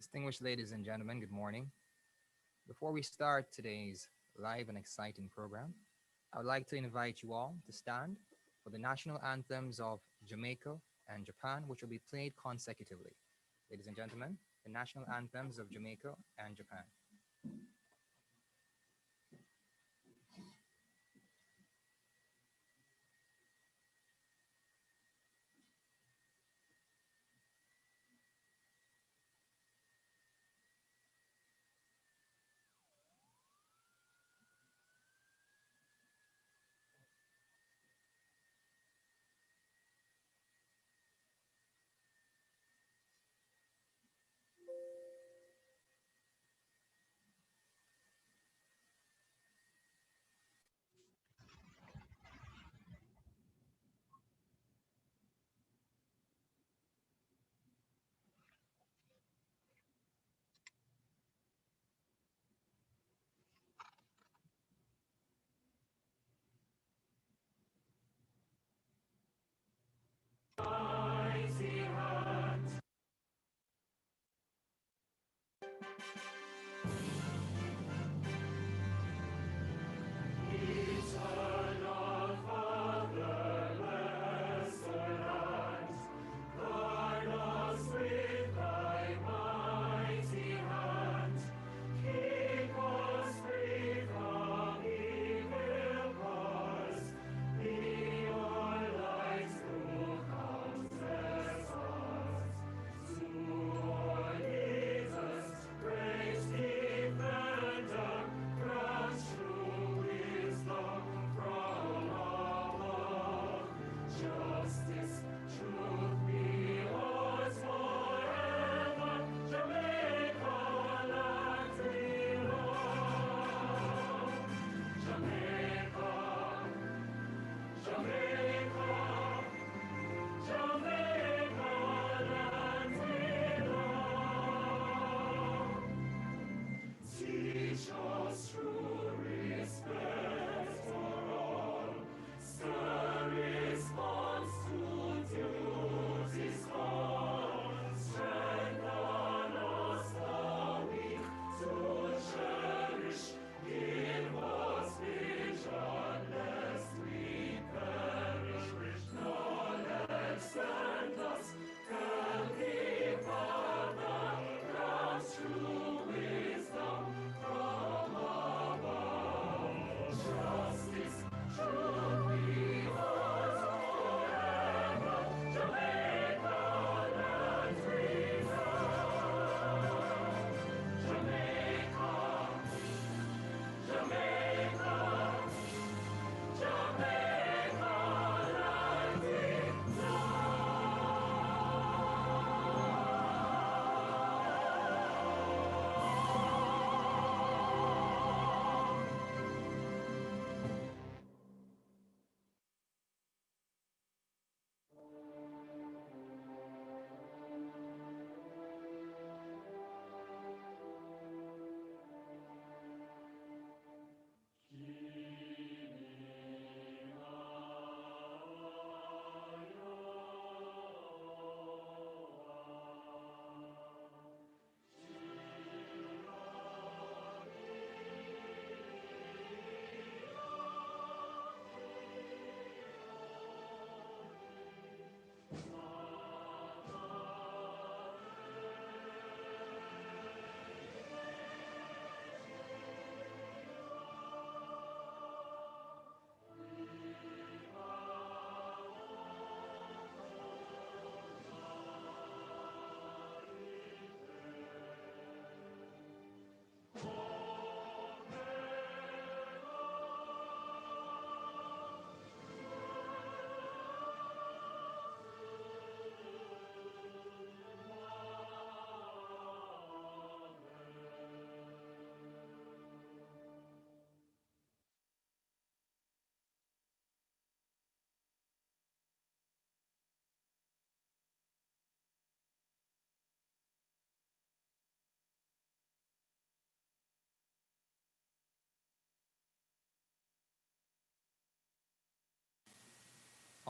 Distinguished ladies and gentlemen, good morning. Before we start today's live and exciting program, I would like to invite you all to stand for the national anthems of Jamaica and Japan, which will be played consecutively. Ladies and gentlemen, the national anthems of Jamaica and Japan.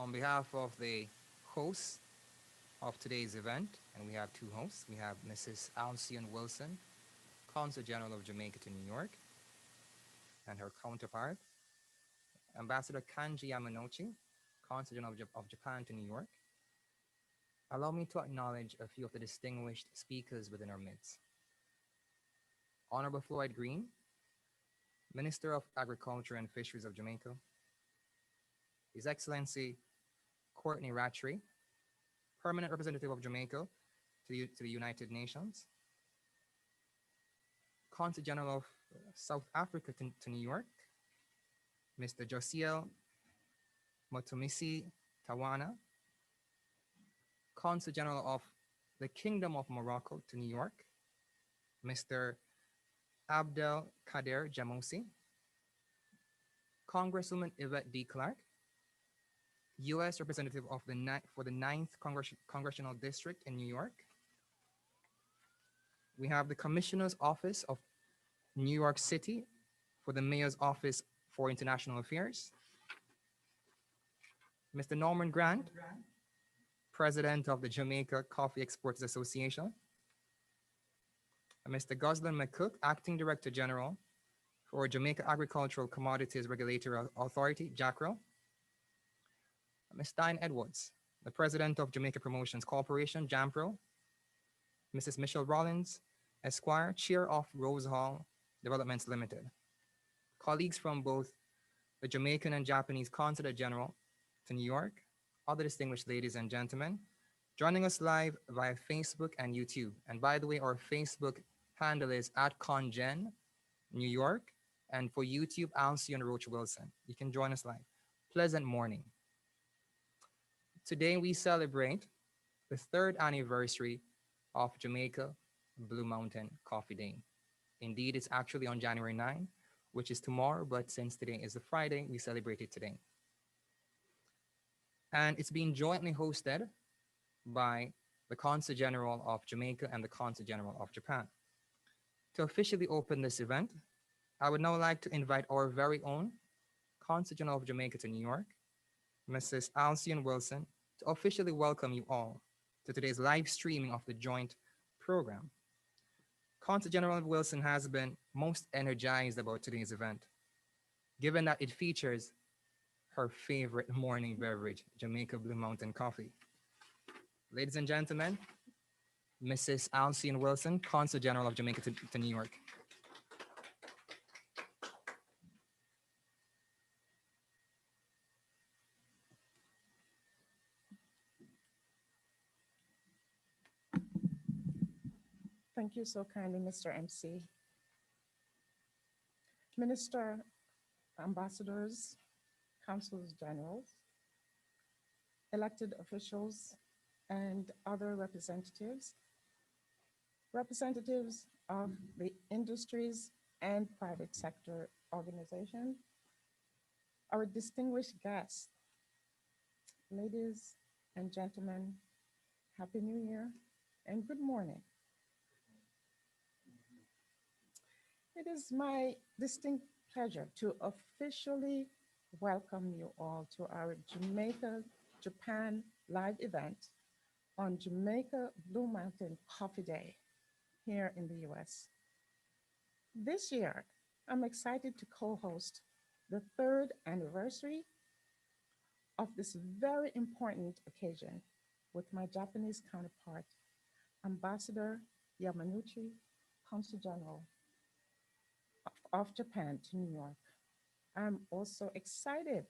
On behalf of the hosts of today's event, and we have two hosts, we have Mrs. Alcione Wilson, Consul General of Jamaica to New York, and her counterpart, Ambassador Kanji Yamanochi, Consul General of Japan to New York. Allow me to acknowledge a few of the distinguished speakers within our midst. Honorable Floyd Green, Minister of Agriculture and Fisheries of Jamaica, His Excellency Courtney Rattray, Permanent Representative of Jamaica to the United Nations, Consul General of South Africa to New York, Mr. Josiel Motomisi Tawana, Consul General of the Kingdom of Morocco to New York, Mr. Abdel Kader Jamosi, Congresswoman Yvette D. Clark, U.S. Representative of for the 9th Congressional District in New York. We have the Commissioner's Office of New York City for the Mayor's Office for International Affairs, Mr. Norman Grant, President of the Jamaica Coffee Exporters Association, and Mr. Goslan McCook, Acting Director General for Jamaica Agricultural Commodities Regulatory Authority, JACRA, Ms. Diane Edwards, the President of Jamaica Promotions Corporation, JAMPRO, Mrs. Michelle Rollins, Esquire, Chair of Rose Hall Developments Limited, colleagues from both the Jamaican and Japanese Consulate General to New York, other distinguished ladies and gentlemen, joining us live via Facebook and YouTube. And by the way, our Facebook handle is @ConGen New York, and for YouTube, Alcione Roach Wilson. You can join us live. Pleasant morning. Today we celebrate the 3rd anniversary of Jamaica Blue Mountain Coffee Day. Indeed, it's actually on January 9, which is tomorrow, but since today is a Friday, we celebrate it today. And it's being jointly hosted by the Consul General of Jamaica and the Consul General of Japan. To officially open this event, I would now like to invite our very own Consul General of Jamaica to New York, Mrs. Alcione Wilson, to officially welcome you all to today's live streaming of the joint program. Consul General Wilson has been most energized about today's event, given that it features her favorite morning beverage, Jamaica Blue Mountain Coffee. Ladies and gentlemen, Mrs. Alcione Wilson, Consul General of Jamaica to New York. Thank you so kindly, Mr. MC. Minister, ambassadors, consuls generals, elected officials, and other representatives, representatives of the industries and private sector organizations, our distinguished guests, ladies and gentlemen, Happy New Year and good morning. It is my distinct pleasure to officially welcome you all to our Jamaica-Japan live event on Jamaica Blue Mountain Coffee Day here in the US. This year, I'm excited to co-host the 3rd anniversary of this very important occasion with my Japanese counterpart, Ambassador Yamanochi, Consul General of Japan to New York. I'm also excited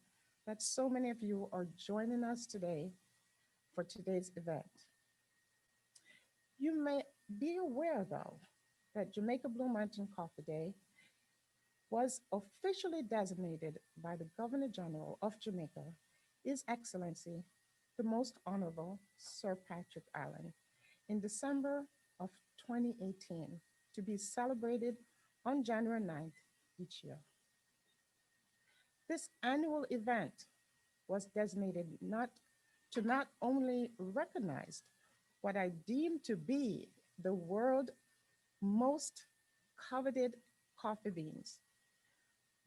that so many of you are joining us today for today's event. You may be aware, though, that Jamaica Blue Mountain Coffee Day was officially designated by the Governor General of Jamaica, His Excellency, the Most Honorable Sir Patrick Allen, in December of 2018 to be celebrated on January 9th each year. This annual event was designated to not only recognize what I deem to be the world's most coveted coffee beans,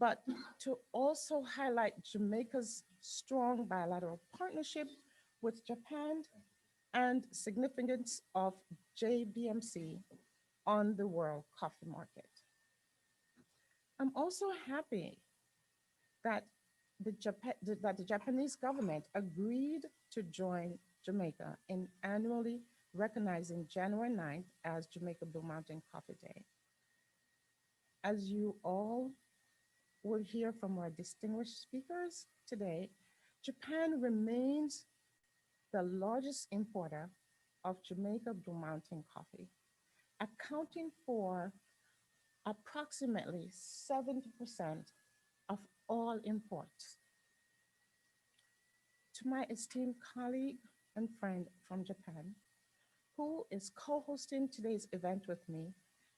but to also highlight Jamaica's strong bilateral partnership with Japan and significance of JBMC on the world coffee market. I'm also happy that that the Japanese government agreed to join Jamaica in annually recognizing January 9th as Jamaica Blue Mountain Coffee Day. As you all will hear from our distinguished speakers today, Japan remains the largest importer of Jamaica Blue Mountain coffee, accounting for approximately 70% of all imports. To my esteemed colleague and friend from Japan, who is co-hosting today's event with me,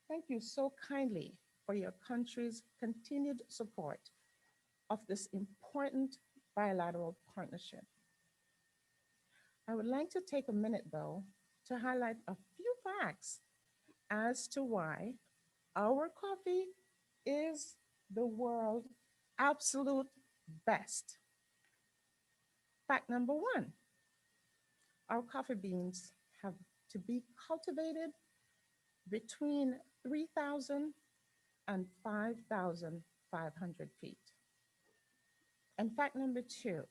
thank you so kindly for your country's continued support of this important bilateral partnership. I would like to take a minute, though, to highlight a few facts as to why our coffee is the world absolute best. Fact number one, our coffee beans have to be cultivated between 3,000 and 5,500 feet. And fact number two,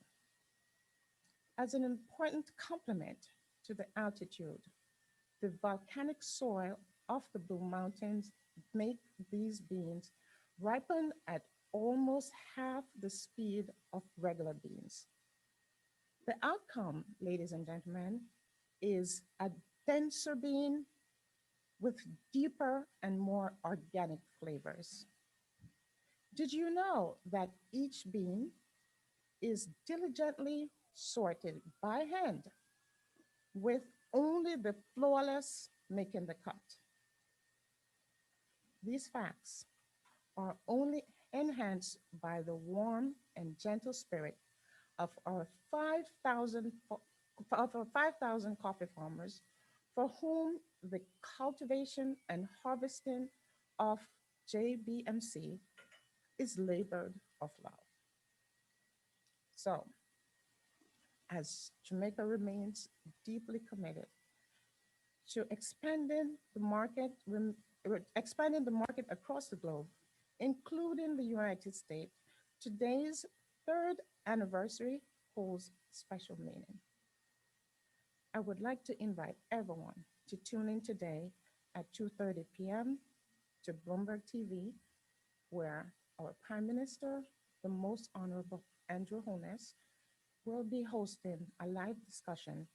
as an important complement to the altitude, the volcanic soil of the Blue Mountains make these beans ripen at almost half the speed of regular beans. The outcome, ladies and gentlemen, is a denser bean with deeper and more organic flavors. Did you know that each bean is diligently sorted by hand with only the flawless making the cut? These facts are only enhanced by the warm and gentle spirit of our 5,000 coffee farmers for whom the cultivation and harvesting of JBMC is labored of love. So, as Jamaica remains deeply committed to expanding the market across the globe, including the United States, today's third anniversary holds special meaning. I would like to invite everyone to tune in today at 2:30 p.m. to Bloomberg TV, where our Prime Minister, the Most Honorable Andrew Holness, will be hosting a live discussion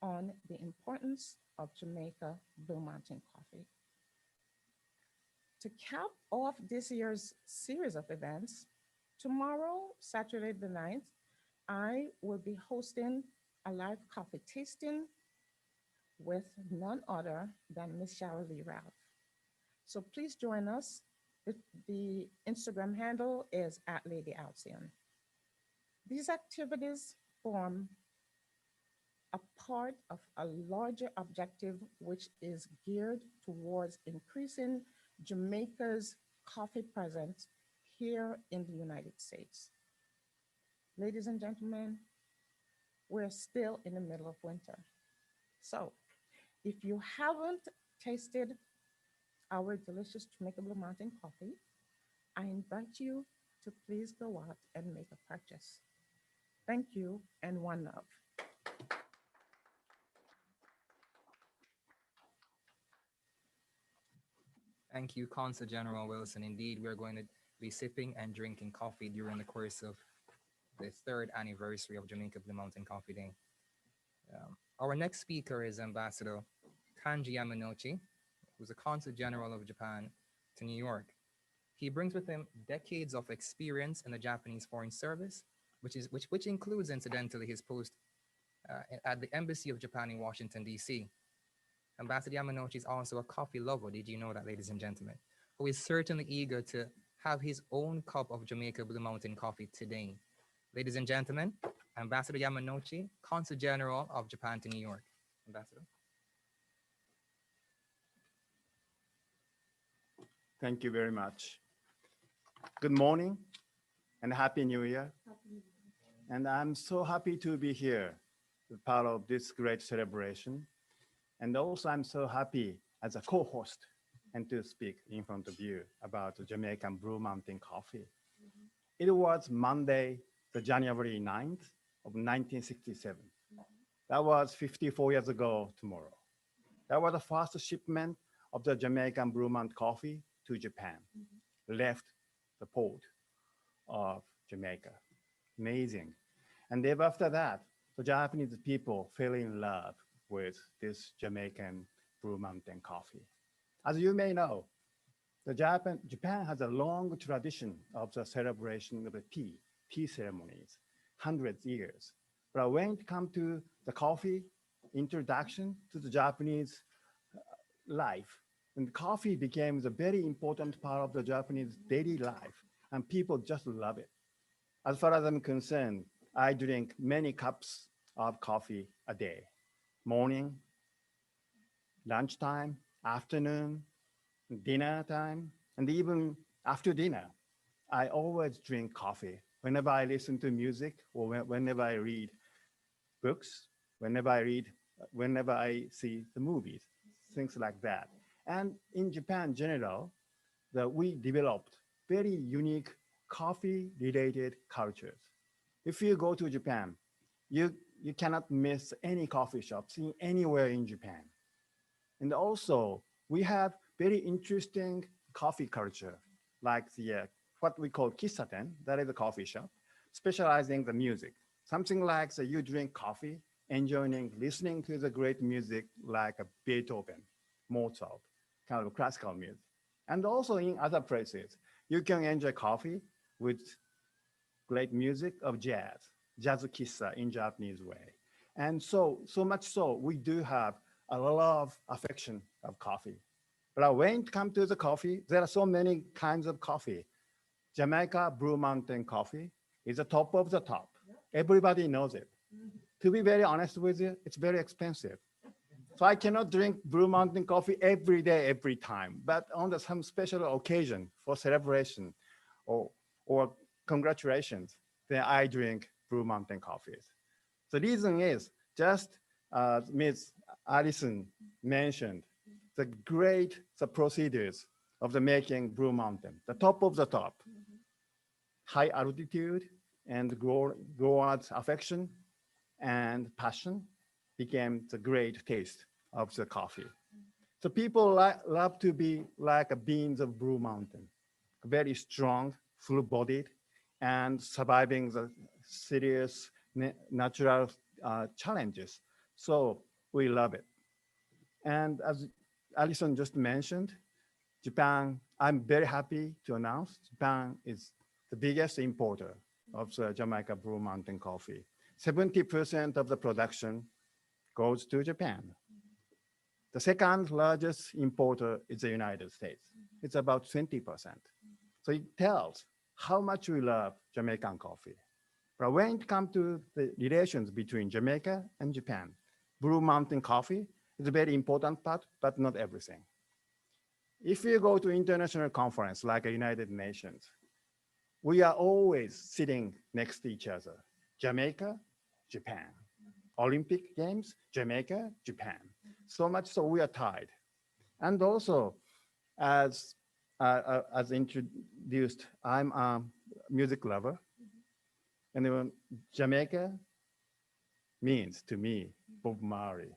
on the importance of Jamaica Blue Mountain coffee. To cap off this year's series of events, tomorrow, Saturday the 9th, I will be hosting a live coffee tasting with none other than Miss Cheryl Lee Ralph. So please join us. The Instagram handle is @LadyAlcyon. These activities form a part of a larger objective which is geared towards increasing Jamaica's coffee presence here in the United States. Ladies and gentlemen, we're still in the middle of winter. So if you haven't tasted our delicious Jamaica Blue Mountain coffee, I invite you to please go out and make a purchase. Thank you and one love. Thank you, Consul General Wilson. Indeed, we're going to be sipping and drinking coffee during the course of the third anniversary of Jamaica Blue Mountain Coffee Day. Our next speaker is Ambassador Kanji Yamanochi, who's a Consul General of Japan to New York. He brings with him decades of experience in the Japanese Foreign Service, which includes, incidentally, his post at the Embassy of Japan in Washington, D.C. Ambassador Yamanochi is also a coffee lover. Did you know that, ladies and gentlemen? Who is certainly eager to have his own cup of Jamaica Blue Mountain coffee today. Ladies and gentlemen, Ambassador Yamanochi, Consul General of Japan to New York. Ambassador. Thank you very much. Good morning and Happy New Year. And I'm so happy to be here, part of this great celebration. And also, I'm so happy as a co-host and to speak in front of you about the Jamaican Blue Mountain Coffee. It was Monday, the January 9th of 1967. That was 54 years ago tomorrow. That was the first shipment of the Jamaican Blue Mountain Coffee to Japan, left the port of Jamaica. Amazing. And then after that, the Japanese people fell in love with this Jamaican Blue Mountain coffee. As you may know, Japan has a long tradition of the celebration of the tea ceremonies, hundreds of years. But when it comes to the coffee introduction to the Japanese life, and coffee became a very important part of the Japanese daily life, and people just love it. As far as I'm concerned, I drink many cups of coffee a day, morning, lunchtime, afternoon, dinner time, and even after dinner. I always drink coffee whenever I listen to music or whenever I read books, whenever I see the movies, things like that. And in Japan, in general, that we developed very unique coffee-related cultures. If you go to Japan, you cannot miss any coffee shops anywhere in Japan. And also, we have very interesting coffee culture, like what we call kisaten, that is a coffee shop, specializing the music. Something like you drink coffee, enjoying listening to the great music like a Beethoven, Mozart, kind of classical music. And also in other places, you can enjoy coffee with great music of jazz kissa in Japanese way. And so much so, we do have a lot of affection of coffee. But when it comes to the coffee, there are so many kinds of coffee. Jamaica Blue Mountain coffee is the top of the top. Everybody knows it. To be very honest with you, it's very expensive. So I cannot drink Blue Mountain coffee every day, every time. But on some special occasion for celebration or, or congratulations, then I drink Blue Mountain coffees. The reason is just Ms. Allison mentioned the procedures of the making Blue Mountain, the top of the top, high altitude and grower's affection and passion became the great taste of the coffee. So people love to be like a beans of Blue Mountain, very strong, full-bodied, and surviving the serious natural challenges. So we love it. And as Alison just mentioned, Japan, I'm very happy to announce Japan is the biggest importer of the Jamaica Blue Mountain coffee. 70% of the production goes to Japan. The second largest importer is the United States. It's about 20%. So it tells how much we love Jamaican coffee. But when it comes to the relations between Jamaica and Japan, Blue Mountain coffee is a very important part, but not everything. If you go to international conference like the United Nations, we are always sitting next to each other. Jamaica, Japan. Olympic Games, Jamaica, Japan. So much so we are tied. And also, as introduced, I'm a music lover. And then Jamaica means to me Bob Marley.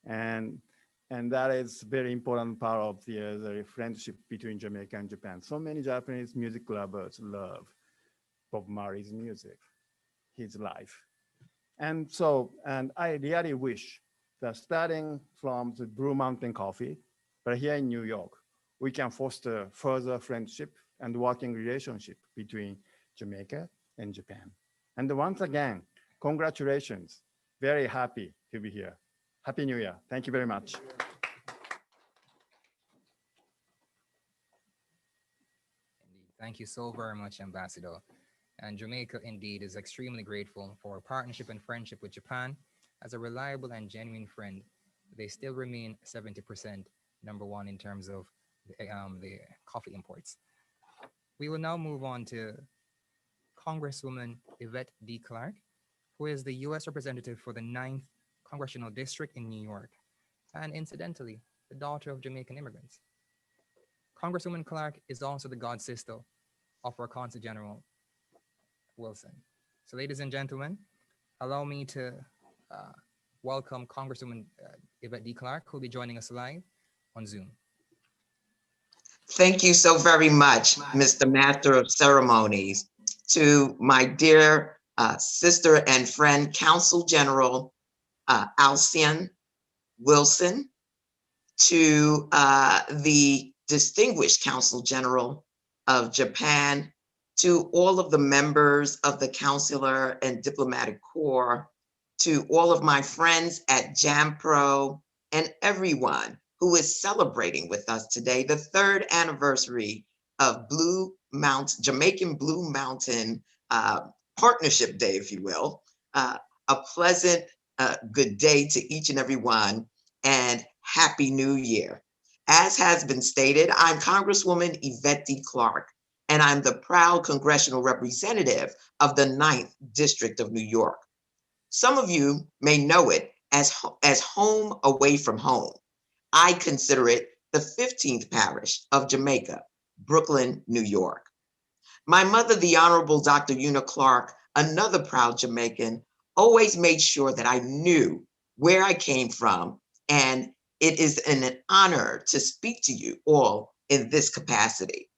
And that is very important part of the friendship between Jamaica and Japan. So many Japanese music lovers love Bob Marley's music, his life. And I really wish that starting from the Blue Mountain Coffee, but here in New York, we can foster further friendship and working relationship between Jamaica and Japan. And once again, congratulations. Very happy to be here. Happy New Year. Thank you very much. Indeed. Thank you so very much, Ambassador. And Jamaica indeed is extremely grateful for our partnership and friendship with Japan. As a reliable and genuine friend, they still remain 70% number one in terms of the coffee imports. We will now move on to Congresswoman Yvette D. Clarke, who is the U.S. Representative for the Ninth Congressional District in New York, and incidentally, the daughter of Jamaican immigrants. Congresswoman Clarke is also the god sister of our Consul General Wilson. So, ladies and gentlemen, allow me to uh, welcome Congresswoman Yvette D. Clarke, who will be joining us live on Zoom. Thank you so very much, Mr. Master of Ceremonies. To my dear sister and friend, Consul General Alcian Wilson, to the distinguished Consul General of Japan, to all of the members of the Consular and Diplomatic Corps, to all of my friends at JAMPRO, and everyone who is celebrating with us today, the third anniversary of Jamaican Blue Mountain Partnership Day, if you will. A pleasant good day to each and every one, and Happy New Year. As has been stated, I'm Congresswoman Yvette D. Clarke, and I'm the proud congressional representative of the 9th District of New York. Some of you may know it as home away from home. I consider it the 15th parish of Jamaica, Brooklyn, New York. My mother, the Honorable Dr. Una Clarke, another proud Jamaican, always made sure that I knew where I came from, and it is an honor to speak to you all in this capacity.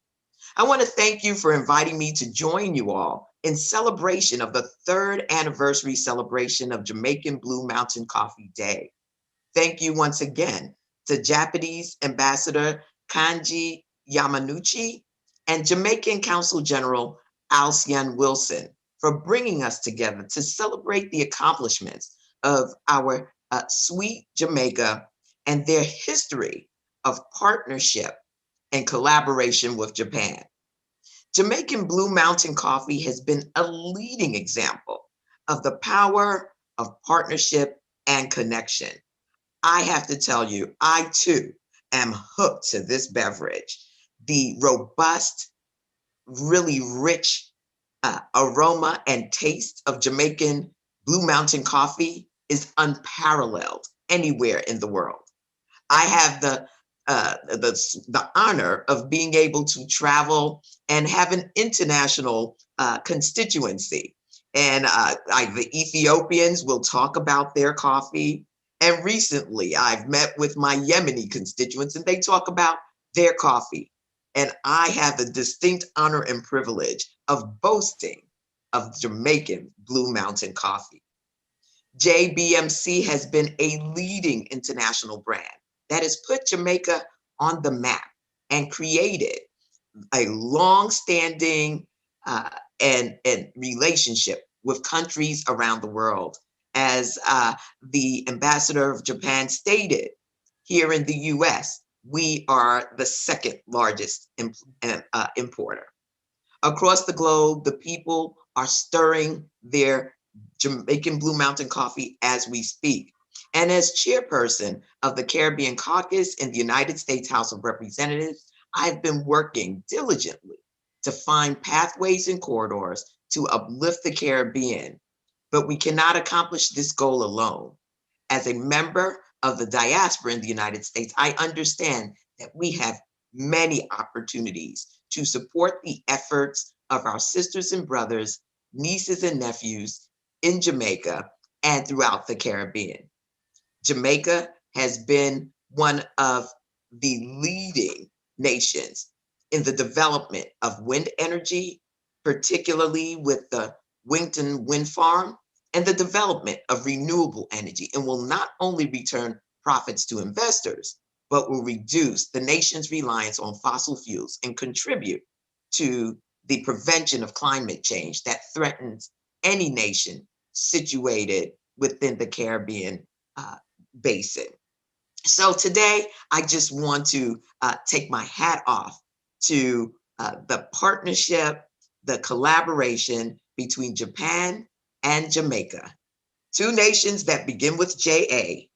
I want to thank you for inviting me to join you all in celebration of the third anniversary celebration of Jamaican Blue Mountain Coffee Day. Thank you once again to Japanese Ambassador Kanji Yamanochi and Jamaican Consul General Alcian Wilson for bringing us together to celebrate the accomplishments of our sweet Jamaica and their history of partnership and collaboration with Japan. Jamaican Blue Mountain Coffee has been a leading example of the power of partnership and connection. I have to tell you, I too am hooked to this beverage. The robust, really rich aroma and taste of Jamaican Blue Mountain Coffee is unparalleled anywhere in the world. I have the honor of being able to travel and have an international constituency. And the Ethiopians will talk about their coffee. And recently I've met with my Yemeni constituents and they talk about their coffee. And I have the distinct honor and privilege of boasting of Jamaican Blue Mountain Coffee. JBMC has been a leading international brand that has put Jamaica on the map and created a long-standing and relationship with countries around the world. As the ambassador of Japan stated, here in the US, we are the second largest importer. Across the globe, the people are stirring their Jamaican Blue Mountain Coffee as we speak. And as chairperson of the Caribbean Caucus in the United States House of Representatives, I've been working diligently to find pathways and corridors to uplift the Caribbean. But we cannot accomplish this goal alone. As a member of the diaspora in the United States, I understand that we have many opportunities to support the efforts of our sisters and brothers, nieces and nephews in Jamaica and throughout the Caribbean. Jamaica has been one of the leading nations in the development of wind energy, particularly with the Wington Wind Farm, and the development of renewable energy, and will not only return profits to investors, but will reduce the nation's reliance on fossil fuels and contribute to the prevention of climate change that threatens any nation situated within the Caribbean basin. So today, I just want to take my hat off to the partnership, the collaboration between Japan and Jamaica, two nations that begin with JA,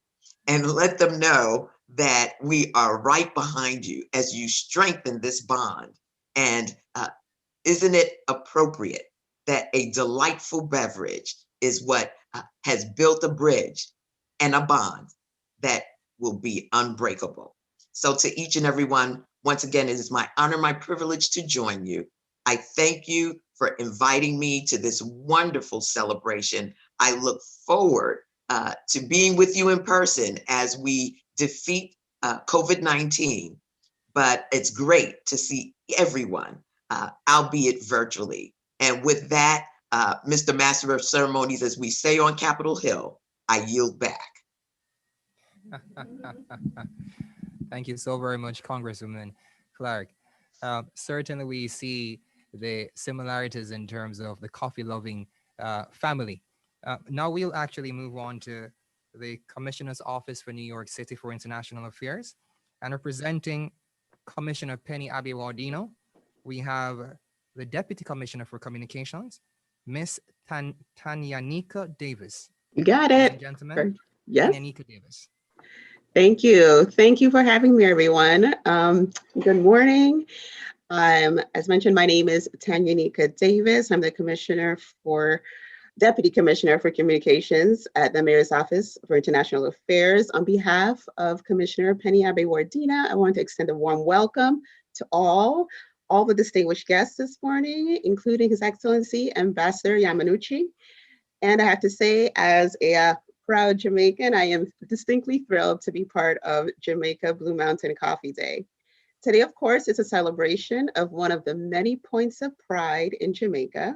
and let them know that we are right behind you as you strengthen this bond and isn't it appropriate that a delightful beverage is what has built a bridge and a bond that will be unbreakable? So to each and every one, once again, it is my honor, my privilege to join you. I thank you for inviting me to this wonderful celebration. I look forward to being with you in person as we defeat COVID-19. But it's great to see everyone, albeit virtually. And with that, Mr. Master of Ceremonies, as we say on Capitol Hill, I yield back. Thank you so very much, Congresswoman Clark. Certainly, we see the similarities in terms of the coffee-loving family. Now we'll actually move on to the Commissioner's Office for New York City for International Affairs, and representing Commissioner Penny Abiy-Wardino, we have the Deputy Commissioner for Communications, Miss Tanyanika Davis. You got Ladies it. and gentlemen, Yes. Tanyanika Davis. Thank you. Thank you for having me, everyone. Good morning. As mentioned, my name is Tanyanika Davis. I'm the Deputy Commissioner for Communications at the Mayor's Office for International Affairs. On behalf of Commissioner Penny Abiy-Wardino, I want to extend a warm welcome to all the distinguished guests this morning, including His Excellency Ambassador Yamanochi. And I have to say, as a proud Jamaican, I am distinctly thrilled to be part of Jamaica Blue Mountain Coffee Day. Today, of course, is a celebration of one of the many points of pride in Jamaica,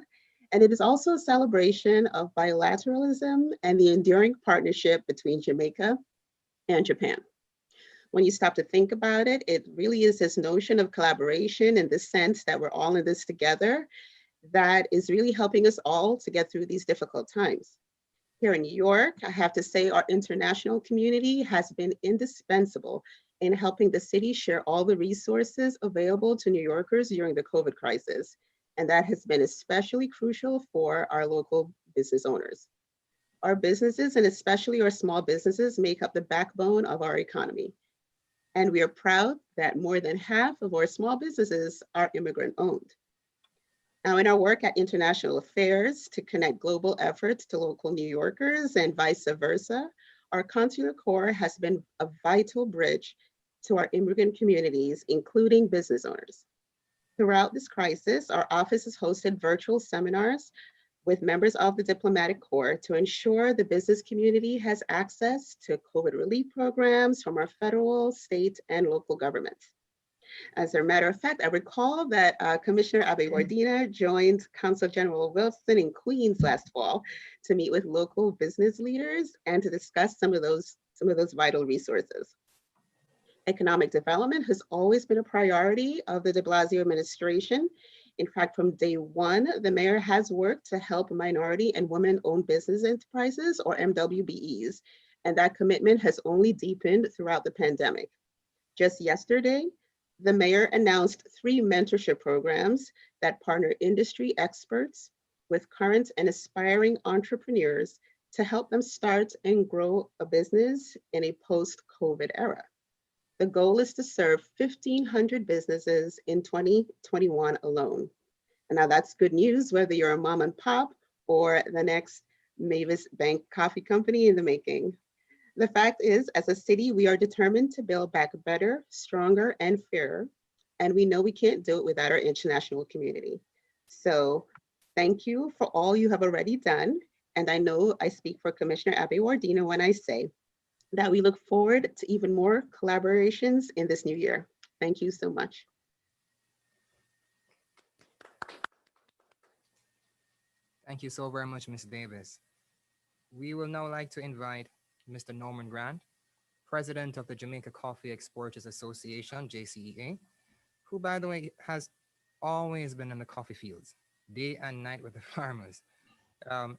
and it is also a celebration of bilateralism and the enduring partnership between Jamaica and Japan. When you stop to think about it, it really is this notion of collaboration and the sense that we're all in this together that is really helping us all to get through these difficult times. Here in New York, I have to say our international community has been indispensable in helping the city share all the resources available to New Yorkers during the COVID crisis. And that has been especially crucial for our local business owners. Our businesses, and especially our small businesses, make up the backbone of our economy. And we are proud that more than half of our small businesses are immigrant owned. Now, in our work at International Affairs to connect global efforts to local New Yorkers and vice versa, our Consular Corps has been a vital bridge to our immigrant communities, including business owners. Throughout this crisis, our office has hosted virtual seminars with members of the Diplomatic Corps to ensure the business community has access to COVID relief programs from our federal, state, and local governments. As a matter of fact, I recall that Commissioner Abiy-Wardino joined Consul General Wilson in Queens last fall to meet with local business leaders and to discuss some of those vital resources. Economic development has always been a priority of the de Blasio administration. In fact, from day one, the mayor has worked to help minority and women-owned business enterprises, or MWBEs, and that commitment has only deepened throughout the pandemic. Just yesterday, the mayor announced 3 mentorship programs that partner industry experts with current and aspiring entrepreneurs to help them start and grow a business in a post-COVID era. The goal is to serve 1,500 businesses in 2021 alone. And now that's good news, whether you're a mom and pop or the next Mavis Bank coffee company in the making. The fact is, as a city, we are determined to build back better, stronger, and fairer. And we know we can't do it without our international community. So thank you for all you have already done. And I know I speak for Commissioner Abiy-Wardino when I say that we look forward to even more collaborations in this new year. Thank you so much. Thank you so very much, Ms. Davis. We will now like to invite Mr. Norman Grant, President of the Jamaica Coffee Exporters Association, JCEA, who, by the way, has always been in the coffee fields, day and night with the farmers.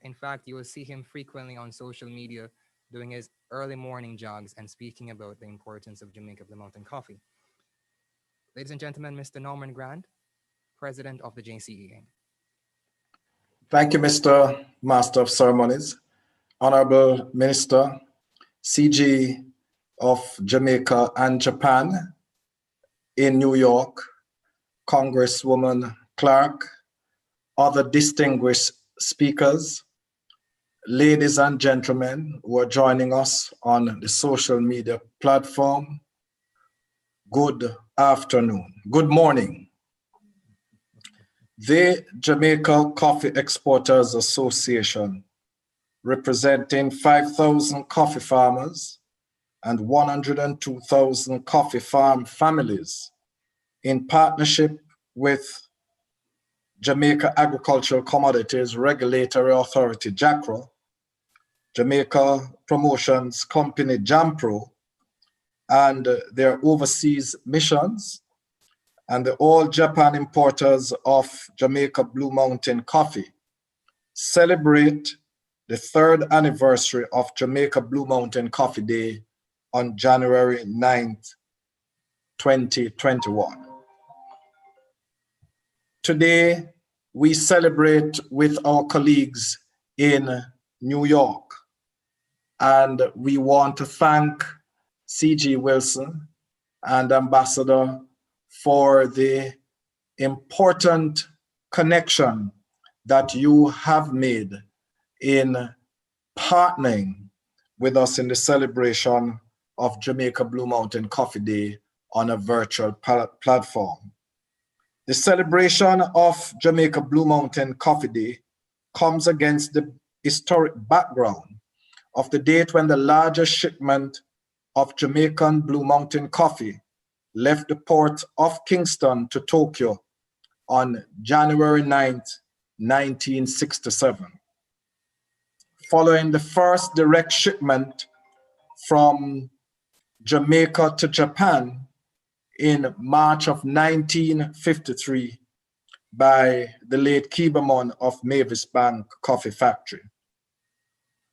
In fact, you will see him frequently on social media doing his early morning jogs and speaking about the importance of Jamaica Blue Mountain coffee. Ladies and gentlemen, Mr. Norman Grant, President of the JCEA. Thank you, Mr. Master of Ceremonies, Honorable Minister, CG of Jamaica and Japan in New York, Congresswoman Clark, other distinguished speakers, ladies and gentlemen who are joining us on the social media platform, good afternoon, good morning. The Jamaica Coffee Exporters Association, representing 5,000 coffee farmers and 102,000 coffee farm families, in partnership with Jamaica Agricultural Commodities Regulatory Authority, JACRA, Jamaica Promotions Company, JAMPRO, and their overseas missions, and the All Japan Importers of Jamaica Blue Mountain Coffee, celebrate the 3rd anniversary of Jamaica Blue Mountain Coffee Day on January 9th, 2021. Today, we celebrate with our colleagues in New York, and we want to thank C.G. Wilson and Ambassador for the important connection that you have made in partnering with us in the celebration of Jamaica Blue Mountain Coffee Day on a virtual platform. The celebration of Jamaica Blue Mountain Coffee Day comes against the historic background of the date when the largest shipment of Jamaican Blue Mountain coffee left the port of Kingston to Tokyo on January 9th, 1967. Following the first direct shipment from Jamaica to Japan in March of 1953 by the late Kibamon of Mavis Bank Coffee Factory.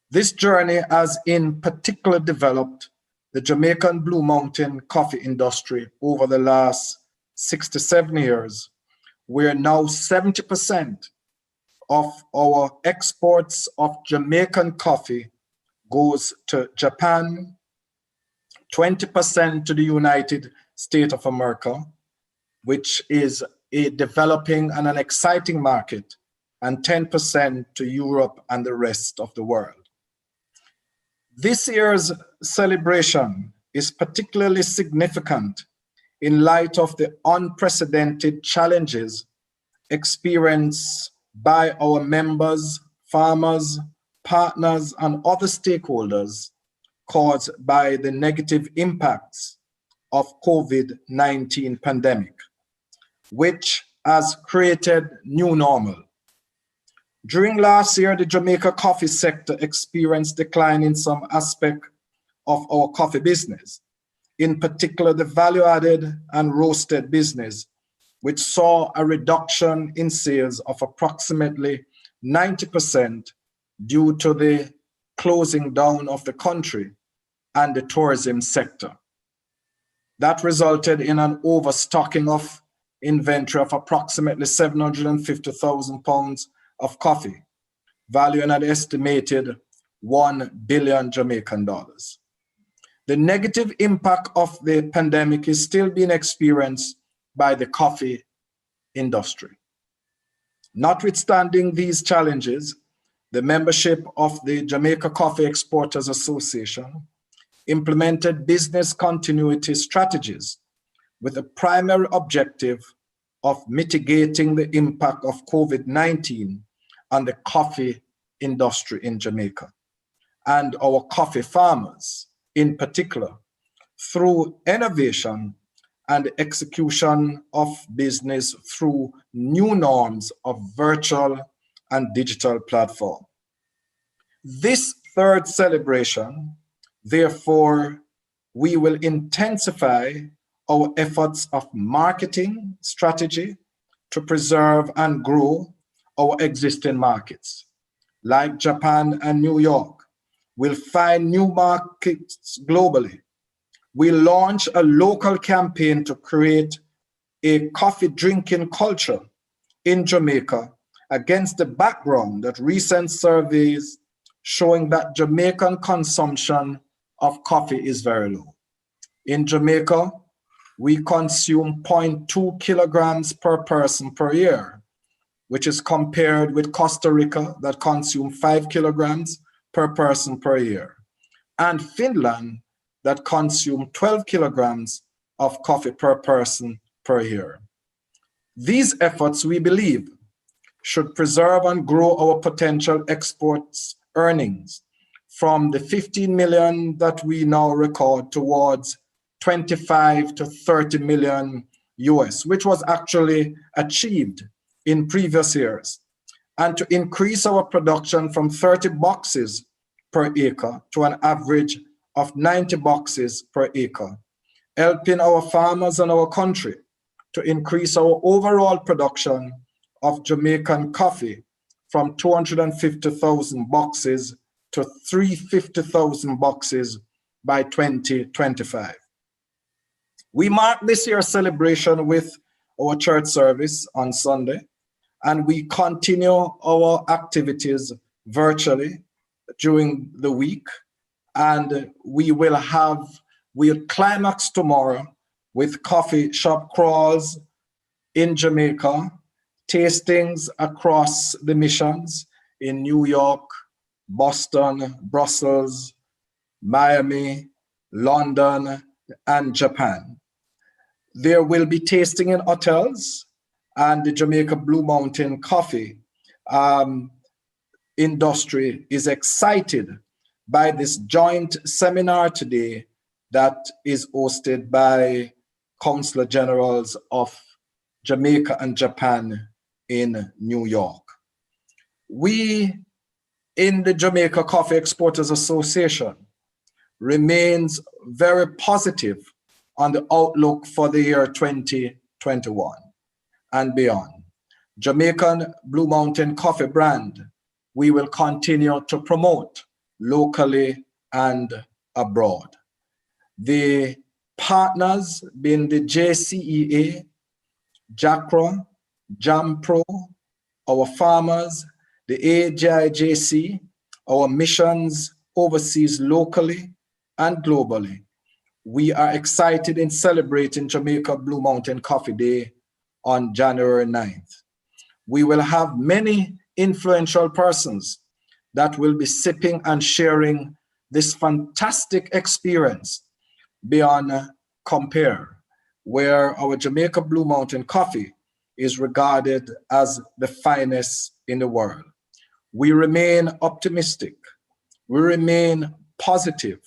This journey has in particular developed the Jamaican Blue Mountain coffee industry over the last 67 years, where now 70% of our exports of Jamaican coffee goes to Japan, 20% to the United States of America, which is a developing and an exciting market, and 10% to Europe and the rest of the world. This year's celebration is particularly significant in light of the unprecedented challenges experienced by our members, farmers, partners, and other stakeholders caused by the negative impacts of COVID-19 pandemic, which has created new normal. During last year, the Jamaica coffee sector experienced decline in some aspect of our coffee business, in particular the value-added and roasted business, which saw a reduction in sales of approximately 90% due to the closing down of the country and the tourism sector. That resulted in an overstocking of inventory of approximately 750,000 pounds of coffee, valuing at an estimated 1 billion Jamaican dollars. The negative impact of the pandemic is still being experienced by the coffee industry. Notwithstanding these challenges, the membership of the Jamaica Coffee Exporters Association implemented business continuity strategies with the primary objective of mitigating the impact of COVID-19 on the coffee industry in Jamaica and our coffee farmers in particular, through innovation and execution of business through new norms of virtual and digital platform. This third celebration, therefore, we will intensify our efforts of marketing strategy to preserve and grow our existing markets. Like Japan and New York, we'll find new markets globally. We launch a local campaign to create a coffee drinking culture in Jamaica against the background that recent surveys showing that Jamaican consumption of coffee is very low. In Jamaica, we consume 0.2 kilograms per person per year, which is compared with Costa Rica that consume 5 kilograms per person per year, and Finland that consume 12 kilograms of coffee per person per year. These efforts, we believe, should preserve and grow our potential exports earnings from the 15 million that we now record towards 25 to 30 million US, which was actually achieved in previous years, and to increase our production from 30 boxes per acre to an average of 90 boxes per acre, helping our farmers and our country to increase our overall production of Jamaican coffee from 250,000 boxes to 350,000 boxes by 2025. We mark this year's celebration with our church service on Sunday, and we continue our activities virtually during the week. And we'll climax tomorrow with coffee shop crawls in Jamaica, tastings across the missions in New York, Boston, Brussels, Miami, London, and Japan. There will be tasting in hotels, and the Jamaica Blue Mountain coffee industry is excited by this joint seminar today that is hosted by Consular Generals of Jamaica and Japan in New York. We in the Jamaica Coffee Exporters Association remains very positive on the outlook for the year 2021 and beyond. Jamaican Blue Mountain Coffee brand, we will continue to promote locally and abroad. The partners being the JCEA, JACRA, JAMPRO, our farmers, the AJIJC, our missions overseas locally and globally. We are excited in celebrating Jamaica Blue Mountain Coffee Day on January 9th. We will have many influential persons that will be sipping and sharing this fantastic experience beyond compare, where our Jamaica Blue Mountain coffee is regarded as the finest in the world. We remain optimistic. We remain positive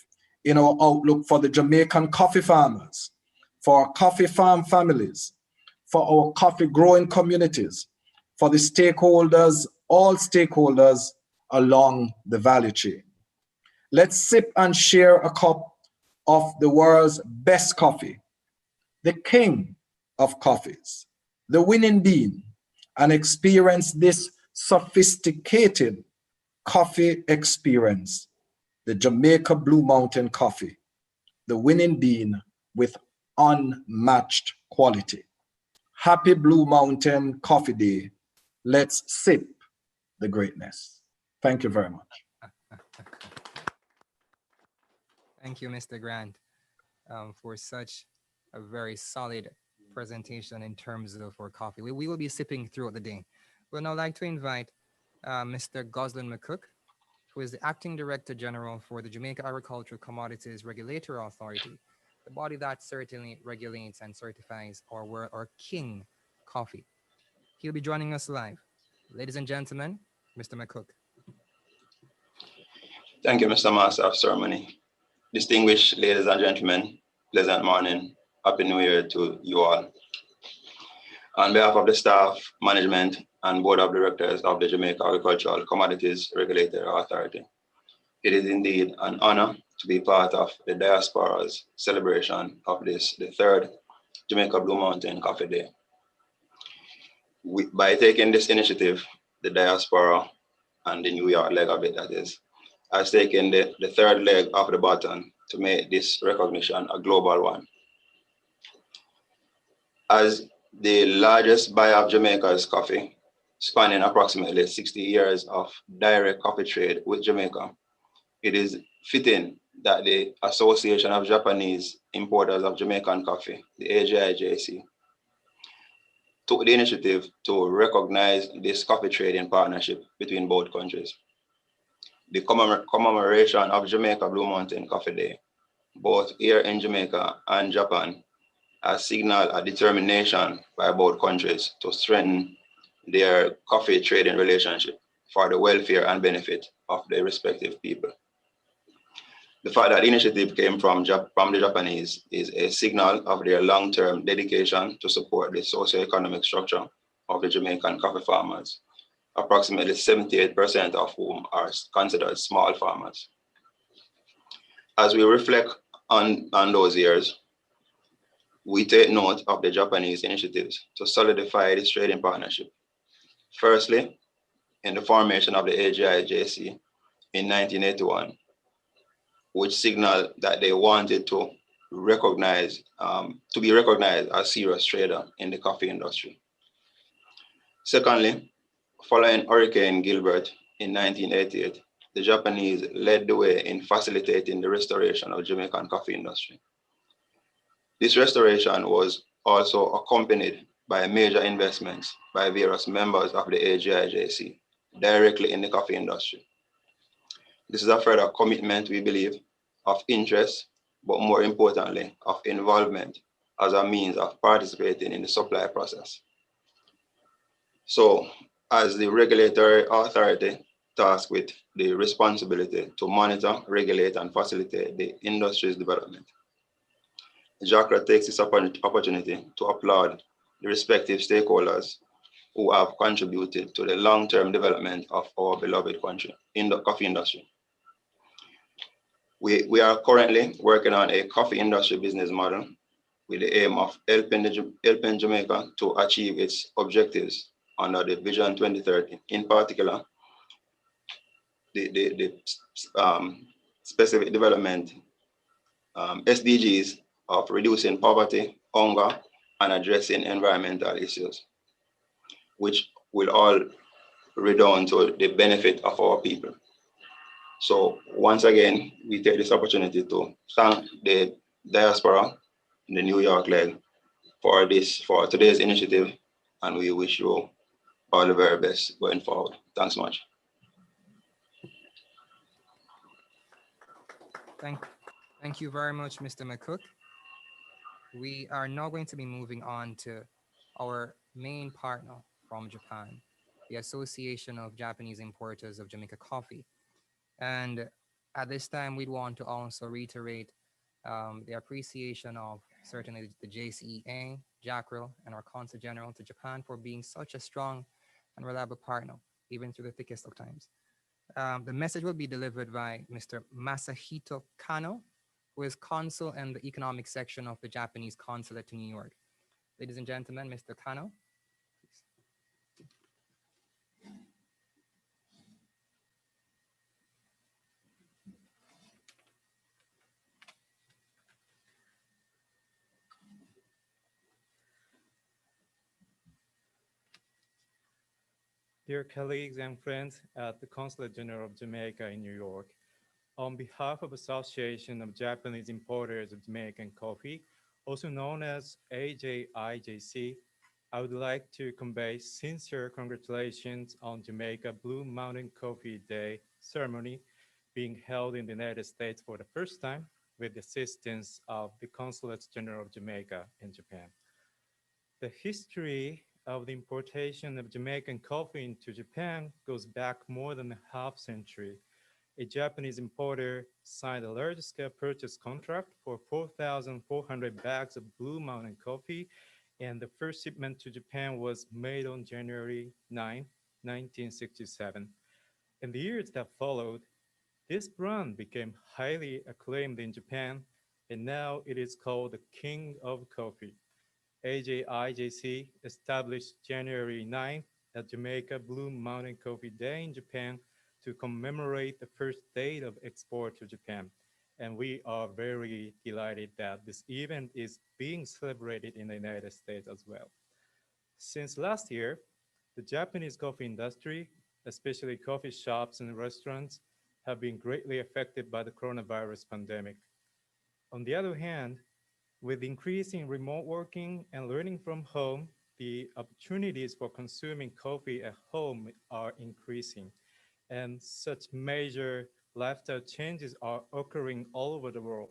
in our outlook for the Jamaican coffee farmers, for our coffee farm families, for our coffee growing communities, for the stakeholders, all stakeholders along the value chain. Let's sip and share a cup of the world's best coffee, the king of coffees, the winning bean, and experience this sophisticated coffee experience, the Jamaica Blue Mountain coffee, the winning bean with unmatched quality. Happy Blue Mountain Coffee Day. Let's sip the greatness. Thank you very much. Thank you, Mr. Grant, for such a very solid presentation in terms of our coffee. We will be sipping throughout the day. We'll now like to invite Mr. Goslin McCook, who is the Acting Director General for the Jamaica Agricultural Commodities Regulatory Authority, the body that certainly regulates and certifies our king coffee. He'll be joining us live. Ladies and gentlemen, Mr. McCook. Thank you, Mr. Master of Ceremony. Distinguished ladies and gentlemen, pleasant morning. Happy New Year to you all. On behalf of the staff, management, and board of directors of the Jamaica Agricultural Commodities Regulatory Authority, it is indeed an honor to be part of the diaspora's celebration of this, the third Jamaica Blue Mountain Coffee Day. By taking this initiative, the diaspora and the New York leg of it, that is, has taken the third leg of the baton to make this recognition a global one. As the largest buyer of Jamaica's coffee, spanning approximately 60 years of direct coffee trade with Jamaica, it is fitting that the Association of Japanese Importers of Jamaican Coffee, the AJIJC, took the initiative to recognize this coffee trading partnership between both countries. The commemoration of Jamaica Blue Mountain Coffee Day, both here in Jamaica and Japan, has signaled a determination by both countries to strengthen their coffee trading relationship for the welfare and benefit of their respective people. The fact that the initiative came from the Japanese is a signal of their long-term dedication to support the socio-economic structure of the Jamaican coffee farmers, approximately 78% of whom are considered small farmers. As we reflect on those years, we take note of the Japanese initiatives to solidify this trading partnership. Firstly, in the formation of the AGIJC in 1981, which signaled that they wanted to be recognized as serious trader in the coffee industry. Secondly, following Hurricane Gilbert in 1988, the Japanese led the way in facilitating the restoration of Jamaican coffee industry. This restoration was also accompanied by major investments by various members of the AGIJC directly in the coffee industry. This is a further commitment, we believe, of interest, but more importantly, of involvement as a means of participating in the supply process. So, as the regulatory authority tasked with the responsibility to monitor, regulate, and facilitate the industry's development, JACRA takes this opportunity to applaud the respective stakeholders who have contributed to the long-term development of our beloved country in the coffee industry. We are currently working on a coffee industry business model with the aim of helping Jamaica to achieve its objectives under the Vision 2030. In particular, the specific development SDGs of reducing poverty, hunger, and addressing environmental issues, which will all redound to the benefit of our people. So once again, we take this opportunity to thank the diaspora in the New York leg for today's initiative, and we wish you all the very best going forward. Thanks much. Thank you very much, Mr. McCook. We are now going to be moving on to our main partner from Japan, the Association of Japanese Importers of Jamaica Coffee. And at this time, we'd want to also reiterate the appreciation of certainly the JCEA, JACRO, and our Consul General to Japan for being such a strong and reliable partner, even through the thickest of times. The message will be delivered by Mr. Masahito Kano, who is consul in the economic section of the Japanese consulate to New York. Ladies and gentlemen, Mr. Kano. Dear colleagues and friends at the Consulate General of Jamaica in New York, on behalf of Association of Japanese Importers of Jamaican Coffee, also known as AJIJC, I would like to convey sincere congratulations on Jamaica Blue Mountain Coffee Day ceremony being held in the United States for the first time with the assistance of the Consulates General of Jamaica in Japan. The history of the importation of Jamaican coffee into Japan goes back more than a half century. A Japanese importer signed a large-scale purchase contract for 4,400 bags of Blue Mountain coffee, and the first shipment to Japan was made on January 9, 1967. In the years that followed, this brand became highly acclaimed in Japan, and now it is called the King of Coffee. AJIJC established January 9th at Jamaica Blue Mountain Coffee Day in Japan to commemorate the first date of export to Japan. And we are very delighted that this event is being celebrated in the United States as well. Since last year, the Japanese coffee industry, especially coffee shops and restaurants, have been greatly affected by the coronavirus pandemic. On the other hand, with increasing remote working and learning from home, the opportunities for consuming coffee at home are increasing, and such major lifestyle changes are occurring all over the world.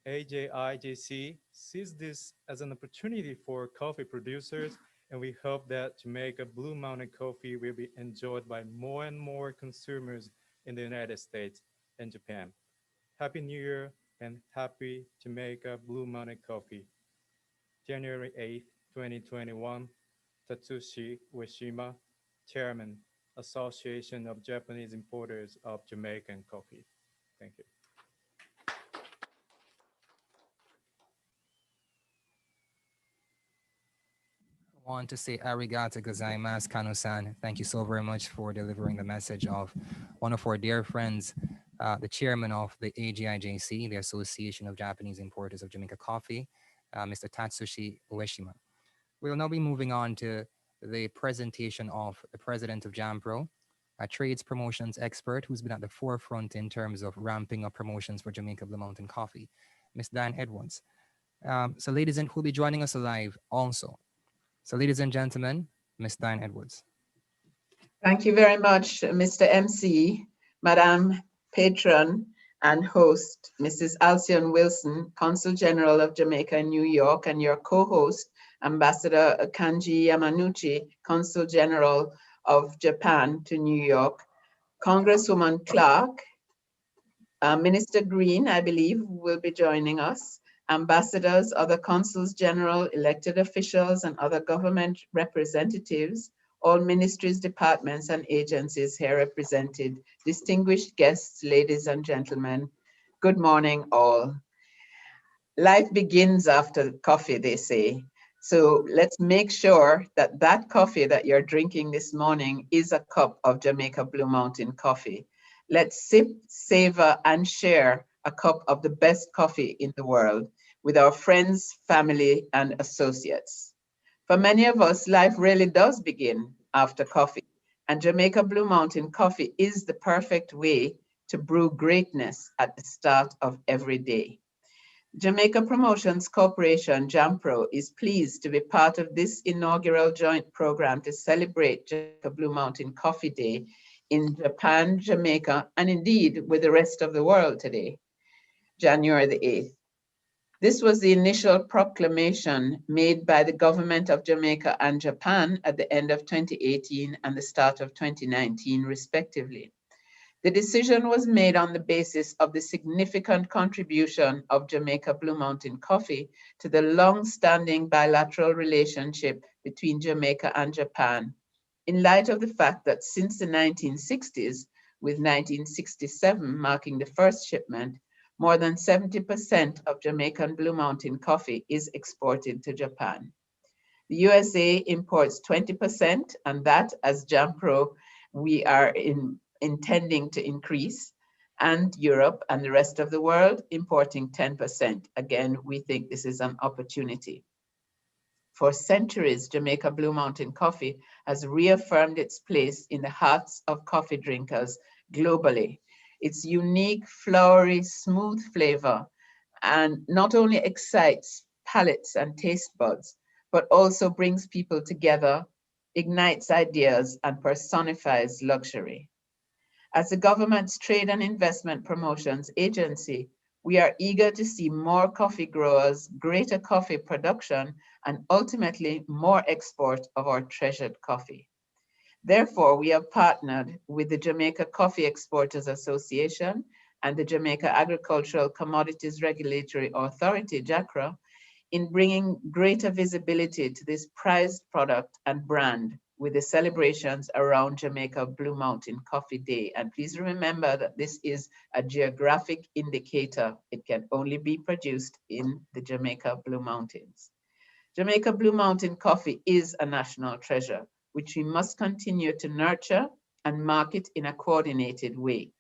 AJIJC sees this as an opportunity for coffee producers, and we hope that Jamaica Blue Mountain Coffee will be enjoyed by more and more consumers in the United States and Japan. Happy New Year and happy Jamaica Blue Mountain Coffee. January 8th, 2021, Tatsushi Ueshima, Chairman, Association of Japanese Importers of Jamaican Coffee. Thank you. I want to say arigato gozaimasu, Kano-san. Thank you so very much for delivering the message of one of our dear friends, the chairman of the AGIJC, the Association of Japanese Importers of Jamaica Coffee, Mr. Tatsushi Ueshima. We will now be moving on to the presentation of the president of JAMPRO, a trades promotions expert who's been at the forefront in terms of ramping up promotions for Jamaica Blue Mountain Coffee, Ms. Diane Edwards. So ladies and who'll be joining us live also. So ladies and gentlemen, Ms. Diane Edwards. Thank you very much, Mr. MC, Madam Patron and host, Mrs. Alcyon Wilson, Consul General of Jamaica in New York, and your co-host, Ambassador Kanji Yamanochi, Consul General of Japan to New York, Congresswoman Clark, Minister Green, I believe, will be joining us, ambassadors, other consuls general, elected officials, and other government representatives, all ministries, departments, and agencies here represented, distinguished guests, ladies and gentlemen, good morning all. Life begins after coffee, they say. So let's make sure that that coffee that you're drinking this morning is a cup of Jamaica Blue Mountain coffee. Let's sip, savor, and share a cup of the best coffee in the world with our friends, family, and associates. For many of us, life really does begin after coffee, and Jamaica Blue Mountain coffee is the perfect way to brew greatness at the start of every day. Jamaica Promotions Corporation, JAMPRO, is pleased to be part of this inaugural joint program to celebrate Jamaica Blue Mountain Coffee Day in Japan, Jamaica, and indeed with the rest of the world today, January the 8th. This was the initial proclamation made by the government of Jamaica and Japan at the end of 2018 and the start of 2019, respectively. The decision was made on the basis of the significant contribution of Jamaica Blue Mountain Coffee to the long-standing bilateral relationship between Jamaica and Japan, in light of the fact that since the 1960s, with 1967 marking the first shipment, more than 70% of Jamaican Blue Mountain coffee is exported to Japan. The USA imports 20%, and that, as JAMPRO, we are intending to increase, and Europe and the rest of the world importing 10%. Again, we think this is an opportunity. For centuries, Jamaica Blue Mountain Coffee has reaffirmed its place in the hearts of coffee drinkers globally. Its unique, flowery, smooth flavor and not only excites palates and taste buds, but also brings people together, ignites ideas, and personifies luxury. As the government's Trade and Investment Promotions Agency, we are eager to see more coffee growers, greater coffee production, and ultimately more export of our treasured coffee. Therefore, we have partnered with the Jamaica Coffee Exporters Association and the Jamaica Agricultural Commodities Regulatory Authority, JACRA, in bringing greater visibility to this prized product and brand with the celebrations around Jamaica Blue Mountain Coffee Day. And please remember that this is a geographic indicator. It can only be produced in the Jamaica Blue Mountains. Jamaica Blue Mountain coffee is a national treasure, which we must continue to nurture and market in a coordinated way.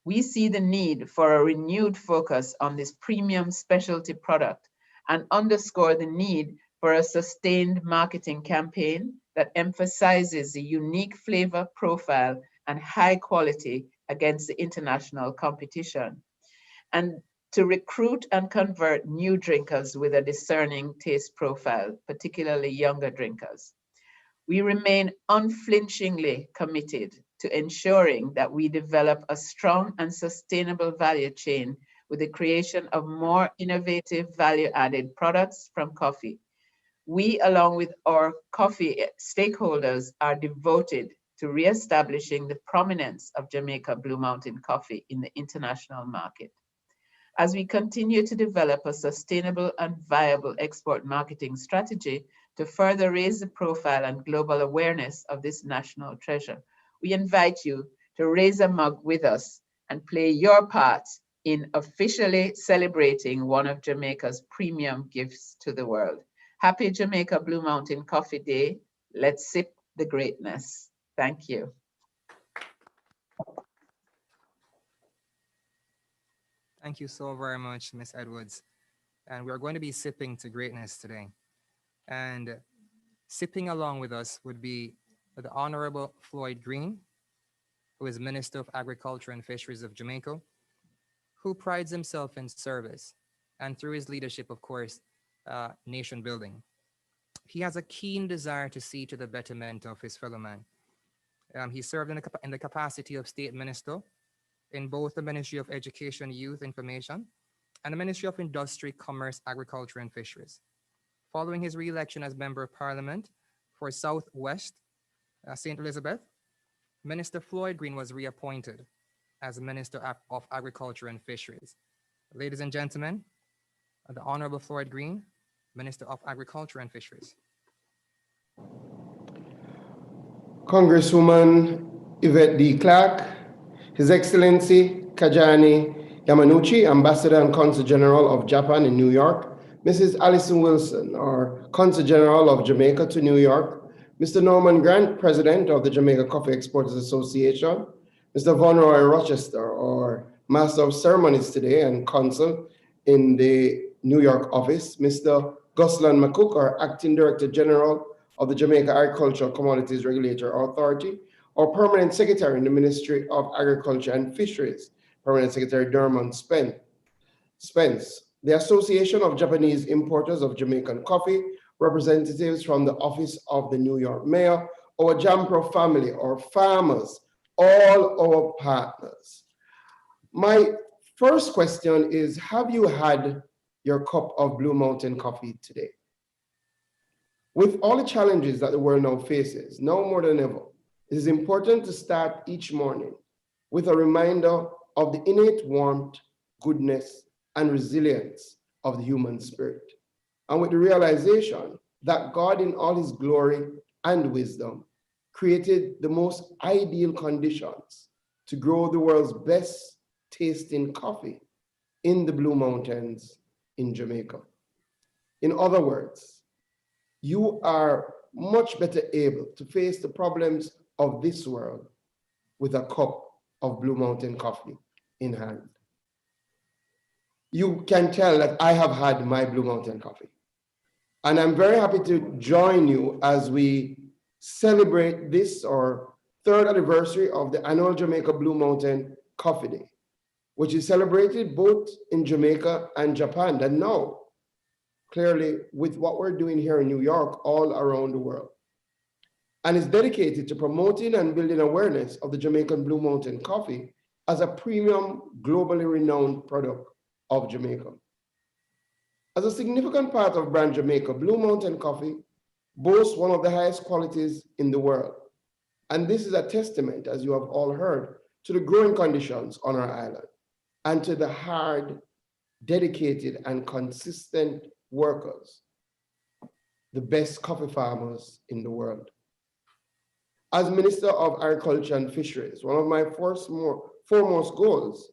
We see the need for a renewed focus on this premium specialty product and underscore the need for a sustained marketing campaign that emphasizes the unique flavor profile and high quality against the international competition. And to recruit and convert new drinkers with a discerning taste profile, particularly younger drinkers. We remain unflinchingly committed to ensuring that we develop a strong and sustainable value chain with the creation of more innovative value-added products from coffee. We, along with our coffee stakeholders, are devoted to reestablishing the prominence of Jamaica Blue Mountain coffee in the international market. As we continue to develop a sustainable and viable export marketing strategy to further raise the profile and global awareness of this national treasure, we invite you to raise a mug with us and play your part in officially celebrating one of Jamaica's premium gifts to the world. Happy Jamaica Blue Mountain Coffee Day. Let's sip the greatness. Thank you. Thank you so very much, Ms. Edwards. And we're going to be sipping to greatness today. And sipping along with us would be the Honorable Floyd Green, who is Minister of Agriculture and Fisheries of Jamaica, who prides himself in service and through his leadership, of course, nation building. He has a keen desire to see to the betterment of his fellow man. He served in the capacity of State Minister in both the Ministry of Education, Youth, Information, and the Ministry of Industry, Commerce, Agriculture, and Fisheries. Following his re-election as Member of Parliament for Southwest St. Elizabeth, Minister Floyd Green was reappointed as Minister of Agriculture and Fisheries. Ladies and gentlemen, the Honorable Floyd Green, Minister of Agriculture and Fisheries. Congresswoman Yvette D. Clark, His Excellency Kanji Yamanochi, Ambassador and Consul General of Japan in New York, Mrs. Alison Wilson, our Consul General of Jamaica to New York, Mr. Norman Grant, President of the Jamaica Coffee Exporters Association, Mr. Von Roy Rochester, our Master of Ceremonies today and Consul in the New York office, Mr. Goslan McCook, our Acting Director General of the Jamaica Agricultural Commodities Regulatory Authority, our Permanent Secretary in the Ministry of Agriculture and Fisheries, Permanent Secretary Dermot Spence, the Association of Japanese Importers of Jamaican Coffee, representatives from the Office of the New York Mayor, our Jampro family, our farmers, all our partners. My first question is, have you had your cup of Blue Mountain coffee today? With all the challenges that the world now faces, now more than ever, it is important to start each morning with a reminder of the innate warmth, goodness, and resilience of the human spirit, and with the realization that God in all his glory and wisdom created the most ideal conditions to grow the world's best tasting coffee in the Blue Mountains in Jamaica. In other words, you are much better able to face the problems of this world with a cup of Blue Mountain coffee in hand. You can tell that I have had my Blue Mountain coffee. And I'm very happy to join you as we celebrate this, our third anniversary of the annual Jamaica Blue Mountain Coffee Day, which is celebrated both in Jamaica and Japan, and now, clearly, with what we're doing here in New York, all around the world. And is dedicated to promoting and building awareness of the Jamaican Blue Mountain coffee as a premium, globally renowned product of Jamaica. As a significant part of brand Jamaica, Blue Mountain coffee boasts one of the highest qualities in the world. And this is a testament, as you have all heard, to the growing conditions on our island and to the hard, dedicated, and consistent workers, the best coffee farmers in the world. As Minister of Agriculture and Fisheries, one of my foremost goals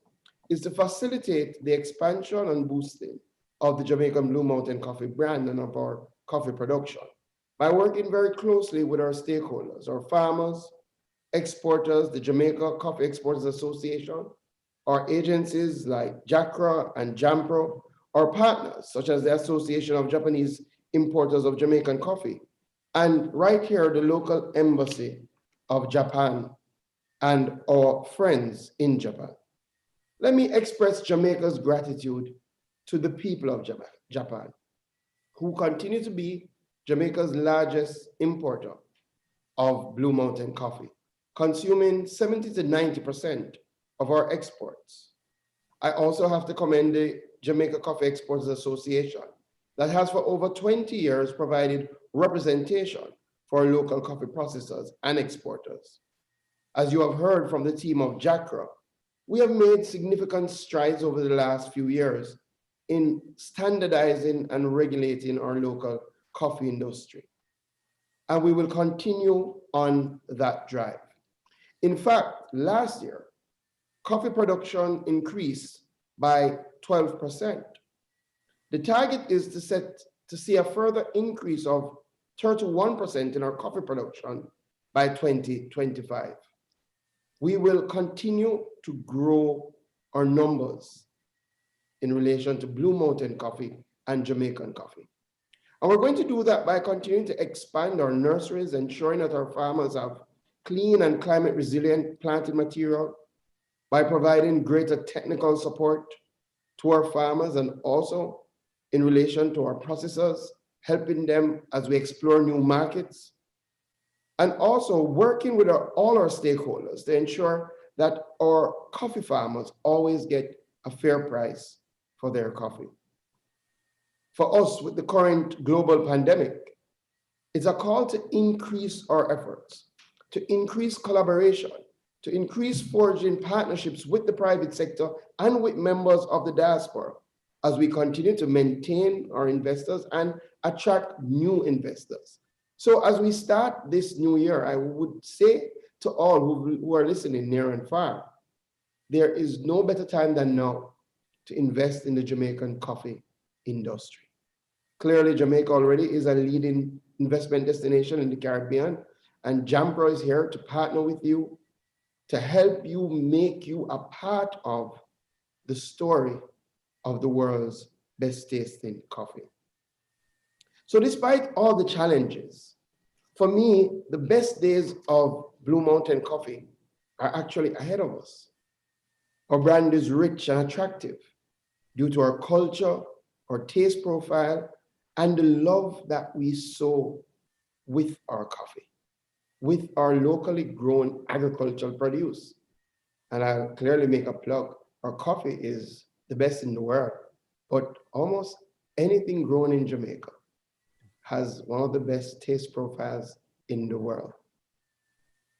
is to facilitate the expansion and boosting of the Jamaican Blue Mountain coffee brand and of our coffee production by working very closely with our stakeholders, our farmers, exporters, the Jamaica Coffee Exporters Association, our agencies like JACRA and JAMPRO, our partners such as the Association of Japanese Importers of Jamaican Coffee, and right here, the local embassy of Japan and our friends in Japan. let me express Jamaica's gratitude to the people of Japan, who continue to be Jamaica's largest importer of Blue Mountain coffee, consuming 70 to 90% of our exports. I also have to commend the Jamaica Coffee Exporters Association that has for over 20 years provided representation for local coffee processors and exporters. As you have heard from the team of JACRA, we have made significant strides over the last few years in standardizing and regulating our local coffee industry. And we will continue on that drive. In fact, last year, coffee production increased by 12%. The target is to see a further increase of 31% in our coffee production by 2025. We will continue to grow our numbers in relation to Blue Mountain coffee and Jamaican coffee. And we're going to do that by continuing to expand our nurseries, ensuring that our farmers have clean and climate resilient planting material, by providing greater technical support to our farmers and also in relation to our processors, helping them as we explore new markets, and also working with all our stakeholders to ensure that our coffee farmers always get a fair price for their coffee. For us, with the current global pandemic, it's a call to increase our efforts, to increase collaboration, to increase forging partnerships with the private sector and with members of the diaspora as we continue to maintain our investors and attract new investors. So as we start this new year, I would say to all who are listening near and far, there is no better time than now to invest in the Jamaican coffee industry. Clearly, Jamaica already is a leading investment destination in the Caribbean, and JAMPRO is here to partner with you to help you make you a part of the story of the world's best tasting coffee. So despite all the challenges, for me, the best days of Blue Mountain coffee are actually ahead of us. Our brand is rich and attractive due to our culture, our taste profile, and the love that we sow with our coffee, with our locally grown agricultural produce. And I'll clearly make a plug. Our coffee is the best in the world, but almost anything grown in Jamaica has one of the best taste profiles in the world.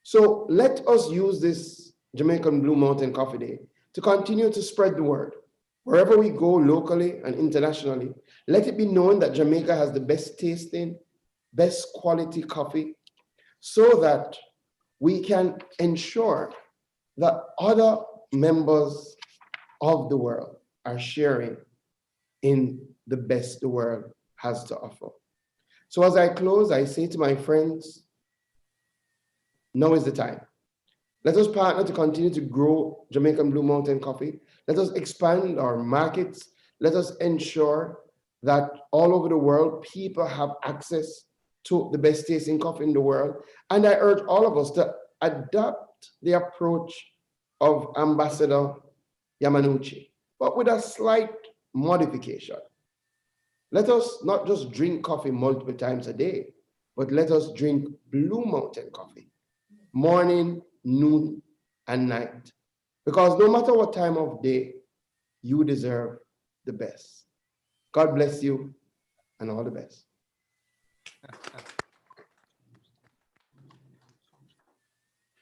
So let us use this Jamaican Blue Mountain Coffee Day to continue to spread the word. Wherever we go locally and internationally, let it be known that Jamaica has the best tasting, best quality coffee, so that we can ensure that other members of the world are sharing in the best the world has to offer. So as I close, I say to my friends, now is the time. Let us partner to continue to grow Jamaican Blue Mountain coffee. Let us expand our markets. Let us ensure that all over the world, people have access to the best tasting coffee in the world. And I urge all of us to adopt the approach of Ambassador Yamanochi, but with a slight modification. Let us not just drink coffee multiple times a day, but let us drink Blue Mountain coffee, morning, noon, and night. Because no matter what time of day, you deserve the best. God bless you, and all the best.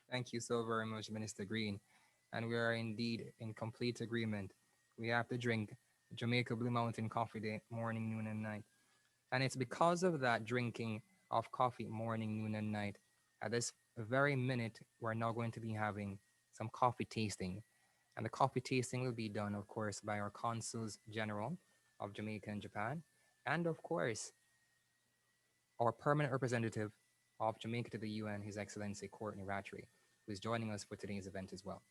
Thank you so very much, Minister Green. And we are indeed in complete agreement. We have to drink Jamaica Blue Mountain Coffee Day, morning, noon, and night. And it's because of that drinking of coffee morning, noon, and night. At this very minute, we're now going to be having some coffee tasting. And the coffee tasting will be done, of course, by our Consuls General of Jamaica and Japan. And of course, our permanent representative of Jamaica to the UN, His Excellency Courtney Rattray, who is joining us for today's event as well.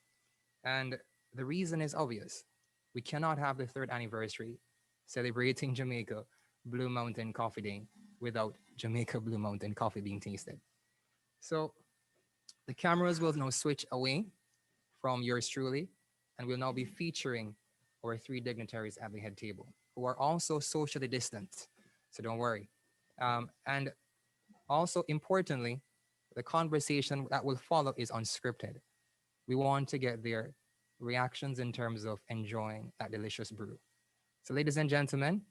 And the reason is obvious. We cannot have the third anniversary celebrating Jamaica Blue Mountain Coffee Day without Jamaica Blue Mountain coffee being tasted. So the cameras will now switch away from yours truly, And we'll now be featuring our three dignitaries at the head table who are also socially distant. So don't worry. And also importantly, the conversation that will follow is unscripted. We want to get their reactions in terms of enjoying that delicious brew. So ladies and gentlemen,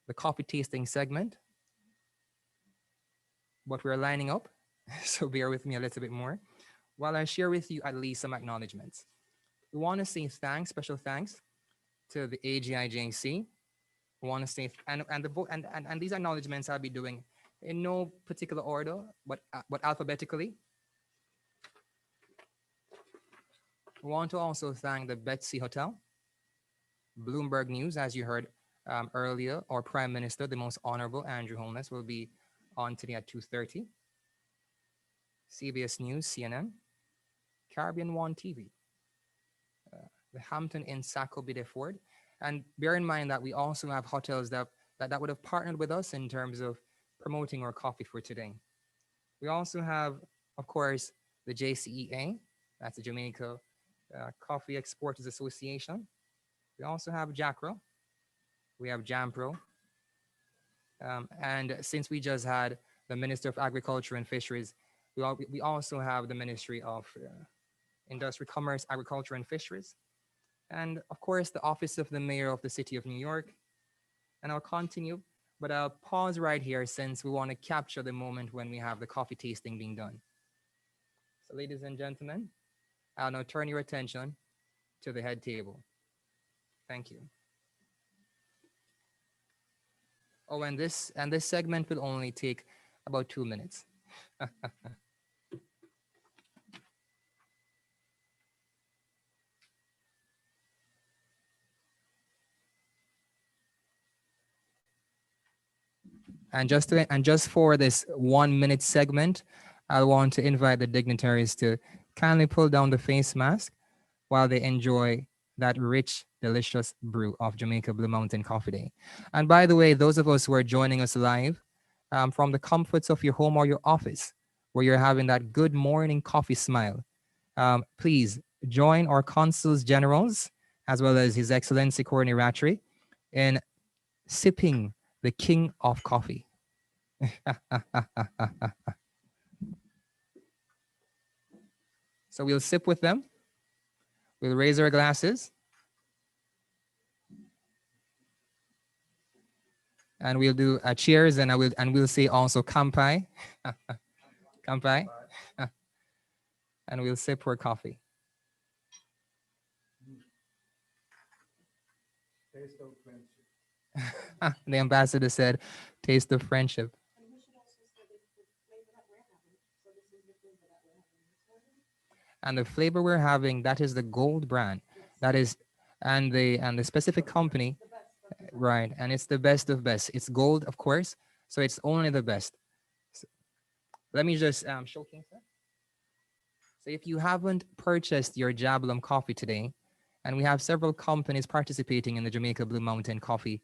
the coffee tasting segment, what we're lining up. So bear with me a little bit more while I share with you at least some acknowledgements. We want to say thanks, special thanks to the AGIJC. We want to say, and these acknowledgements I'll be doing in no particular order, but alphabetically. We want to also thank the Betsy Hotel, Bloomberg News, as you heard earlier, our Prime Minister, the most honorable Andrew Holness, will be on today at 2:30. CBS News, CNN, Caribbean One TV, the Hampton Inn Saco Bideford. And bear in mind that we also have hotels that would have partnered with us in terms of promoting our coffee for today. We also have, of course, the JCEA, that's the Jamaica Coffee Exporters Association. We also have JACRA. We have JAMPRO. And since we just had the Minister of Agriculture and Fisheries, we also have the Ministry of Industry, Commerce, Agriculture, and Fisheries. And of course, the Office of the Mayor of the City of New York. And I'll continue, but I'll pause right here since we want to capture the moment when we have the coffee tasting being done. So ladies and gentlemen, I'll now turn your attention to the head table. Thank you. Oh, and this segment will only take about 2 minutes. And just for this 1 minute segment, I want to invite the dignitaries to kindly pull down the face mask while they enjoy that rich, delicious brew of Jamaica Blue Mountain Coffee Day. And by the way, those of us who are joining us live from the comforts of your home or your office, where you're having that good morning coffee smile, please join our consuls generals, as well as His Excellency Courtney Rattray, in sipping the king of coffee. So we'll sip with them. We'll raise our glasses. And we'll do a cheers, and we'll say also kampai. Kampai. And we'll sip our coffee. Taste of friendship. The ambassador said, taste of friendship. And the flavor we're having, that is the Gold brand. That is, and the specific company, right? And it's the best of best. It's Gold, of course, so it's only the best. So let me just showcase that. So if you haven't purchased your Jablum coffee today, and we have several companies participating in the Jamaica Blue Mountain coffee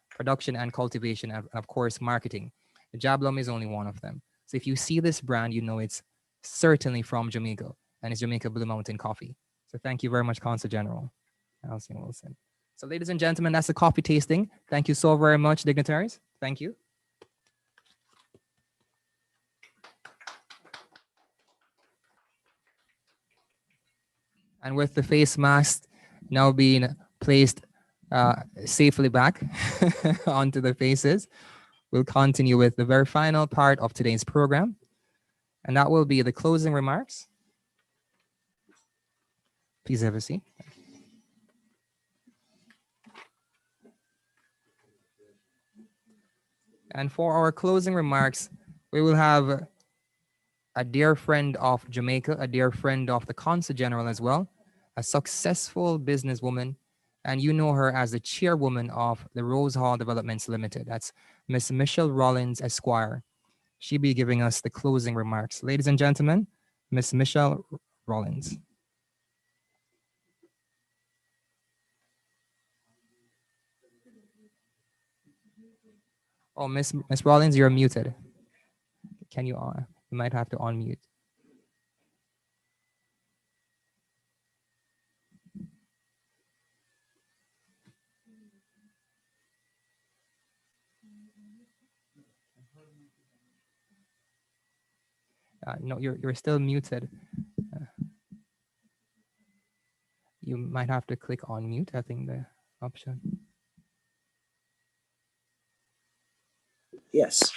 production and cultivation, and of course, marketing. Jablum is only one of them. So if you see this brand, you know it's certainly from Jamaica, and it's Jamaica Blue Mountain Coffee. So thank you very much, Consul General Alcian Wilson. So ladies and gentlemen, that's the coffee tasting. Thank you so very much, dignitaries. Thank you. And with the face mask now being placed safely back onto the faces, we'll continue with the very final part of today's program. And that will be the closing remarks. Please have a seat. And for our closing remarks, we will have a dear friend of Jamaica, a dear friend of the Consul General as well, a successful businesswoman, and you know her as the chairwoman of the Rose Hall Developments Limited. That's Miss Michelle Rollins, Esquire. She'll be giving us the closing remarks. Ladies and gentlemen, Miss Michelle Rollins. Oh, Miss Rollins, you're muted. Can you you might have to unmute. No, you're still muted. You might have to click on mute, I think the option. Yes.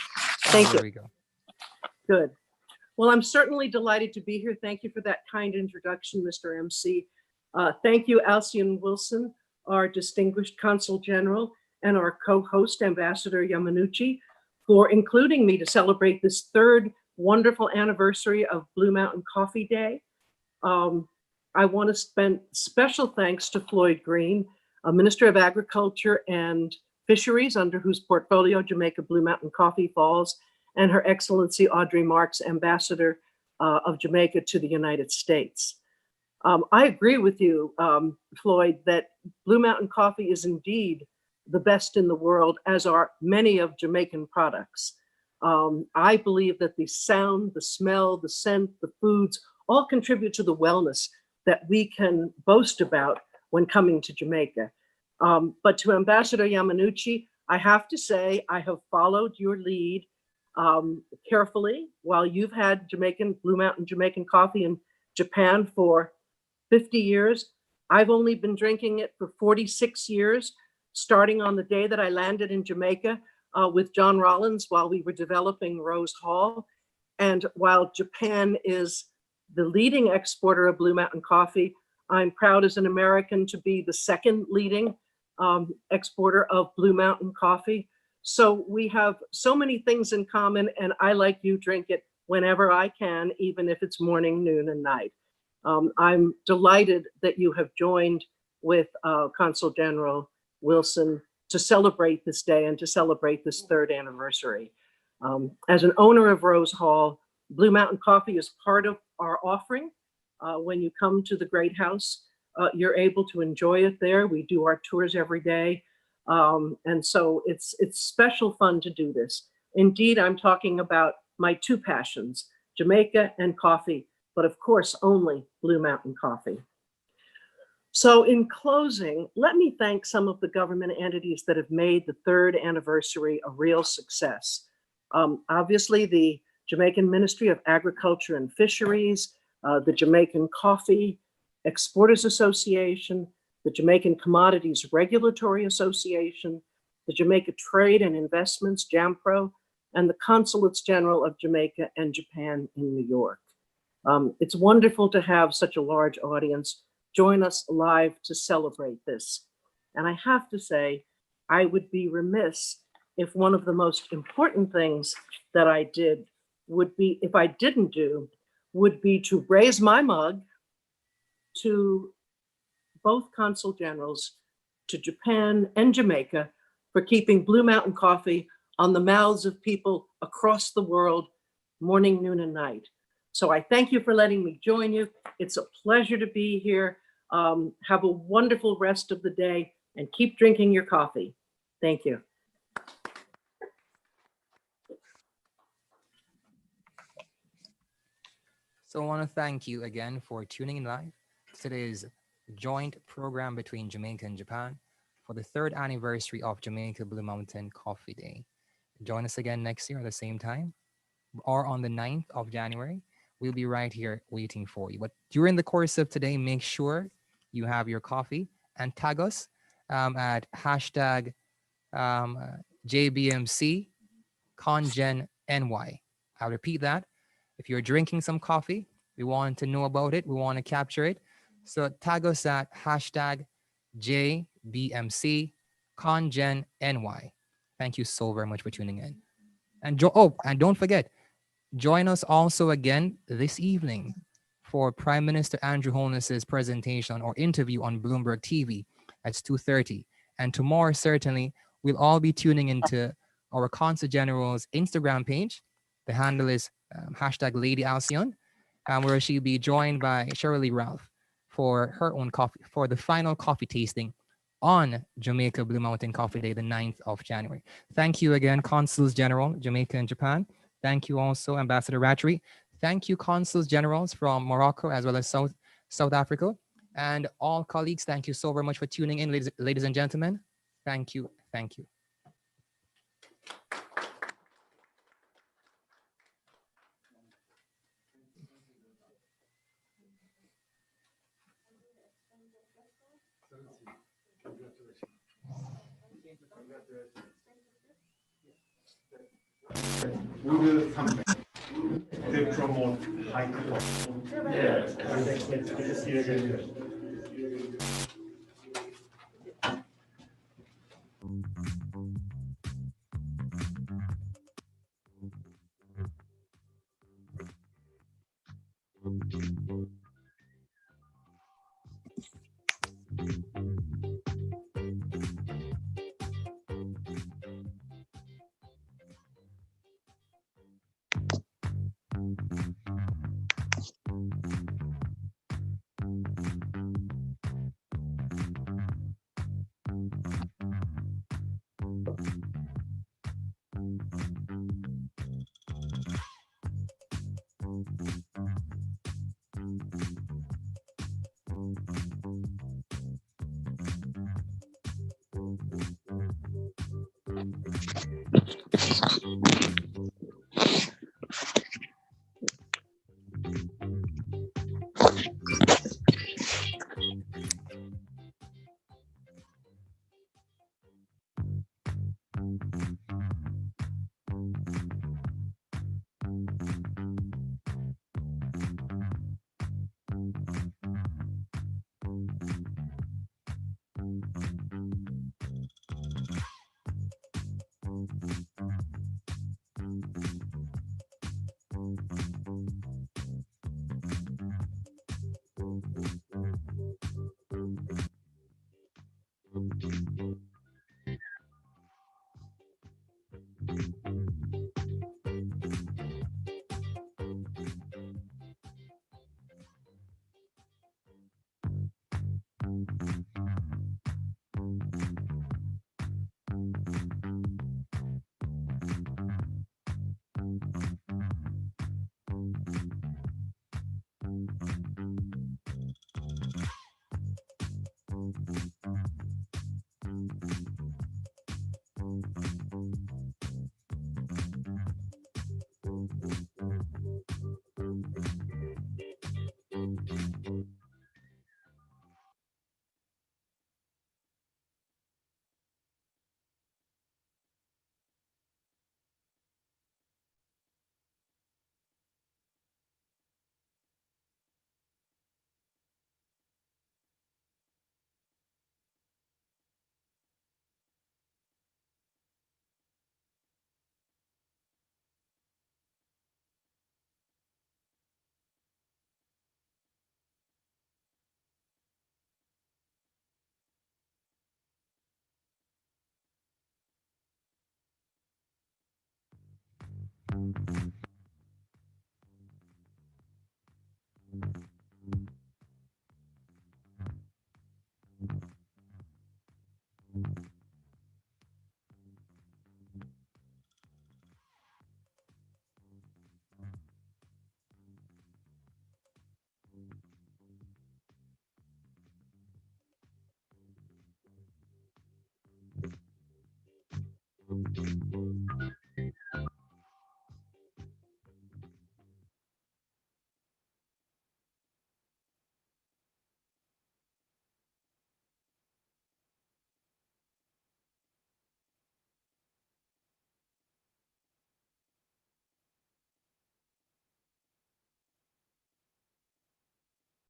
Thank There you. we go. Good. Well, I'm certainly delighted to be here. Thank you for that kind introduction, Mr. MC. Thank you, Alcion Wilson, our distinguished Consul General, and our co-host, Ambassador Yamanochi, for including me to celebrate this third wonderful anniversary of Blue Mountain Coffee Day. I want to spend special thanks to Floyd Green, Minister of Agriculture and Fisheries, under whose portfolio Jamaica Blue Mountain Coffee falls, and Her Excellency Audrey Marks, Ambassador of Jamaica to the United States. I agree with you, Floyd, that Blue Mountain Coffee is indeed the best in the world, as are many of Jamaican products. I believe that the sound, the smell, the scent, the foods all contribute to the wellness that we can boast about when coming to Jamaica. But to Ambassador Yamanochi, I have to say I have followed your lead carefully. While you've had Blue Mountain Jamaican coffee in Japan for 50 years, I've only been drinking it for 46 years, starting on the day that I landed in Jamaica with John Rollins while we were developing Rose Hall. And while Japan is the leading exporter of Blue Mountain coffee, I'm proud as an American to be the second leading exporter of Blue Mountain coffee. So we have so many things in common, and I, like you, drink it whenever I can, even if it's morning, noon, and night. I'm delighted that you have joined with Consul General Wilson to celebrate this day and to celebrate this third anniversary. As an owner of Rose Hall, Blue Mountain Coffee is part of our offering. When you come to the Great House, you're able to enjoy it there. We do our tours every day. And so it's special fun to do this. Indeed, I'm talking about my two passions, Jamaica and coffee, but of course, only Blue Mountain Coffee. So in closing, let me thank some of the government entities that have made the third anniversary a real success. Obviously, the Jamaican Ministry of Agriculture and Fisheries, the Jamaican Coffee Exporters Association, the Jamaican Commodities Regulatory Association, the Jamaica Trade and Investments, JAMPRO, and the Consulates General of Jamaica and Japan in New York. It's wonderful to have such a large audience join us live to celebrate this. And I have to say, I would be remiss if one of the most important things that I did would be, if I didn't do, would be to raise my mug to both consul generals, to Japan and Jamaica, for keeping Blue Mountain Coffee on the mouths of people across the world, morning, noon, and night. So I thank you for letting me join you. It's a pleasure to be here. Have a wonderful rest of the day and keep drinking your coffee. Thank you. So I want to thank you again for tuning in live to today's joint program between Jamaica and Japan for the third anniversary of Jamaica Blue Mountain Coffee Day. Join us again next year at the same time, or on the 9th of January. We'll be right here waiting for you. But during the course of today, make sure you have your coffee and tag us at hashtag JBMC CongenNY. I'll repeat that. If you're drinking some coffee, we want to know about it. We want to capture it. So tag us at hashtag JBMC CongenNY. Thank you so very much for tuning in. And don't forget, join us also again this evening for Prime Minister Andrew Holness's presentation or interview on Bloomberg TV at 2:30. And tomorrow, certainly, we'll all be tuning into our Consul General's Instagram page. The handle is hashtag Lady Alcyon, where she'll be joined by Shirley Ralph for her own coffee, for the final coffee tasting on Jamaica Blue Mountain Coffee Day, the 9th of January. Thank you again, Consuls General, Jamaica and Japan. Thank you also, Ambassador Ratchery. Thank you, Consuls Generals from Morocco as well as South Africa. And all colleagues, thank you so very much for tuning in, ladies and gentlemen. Thank you. Thank you. We will come back. They promote high quality. Yes. Good to see you again.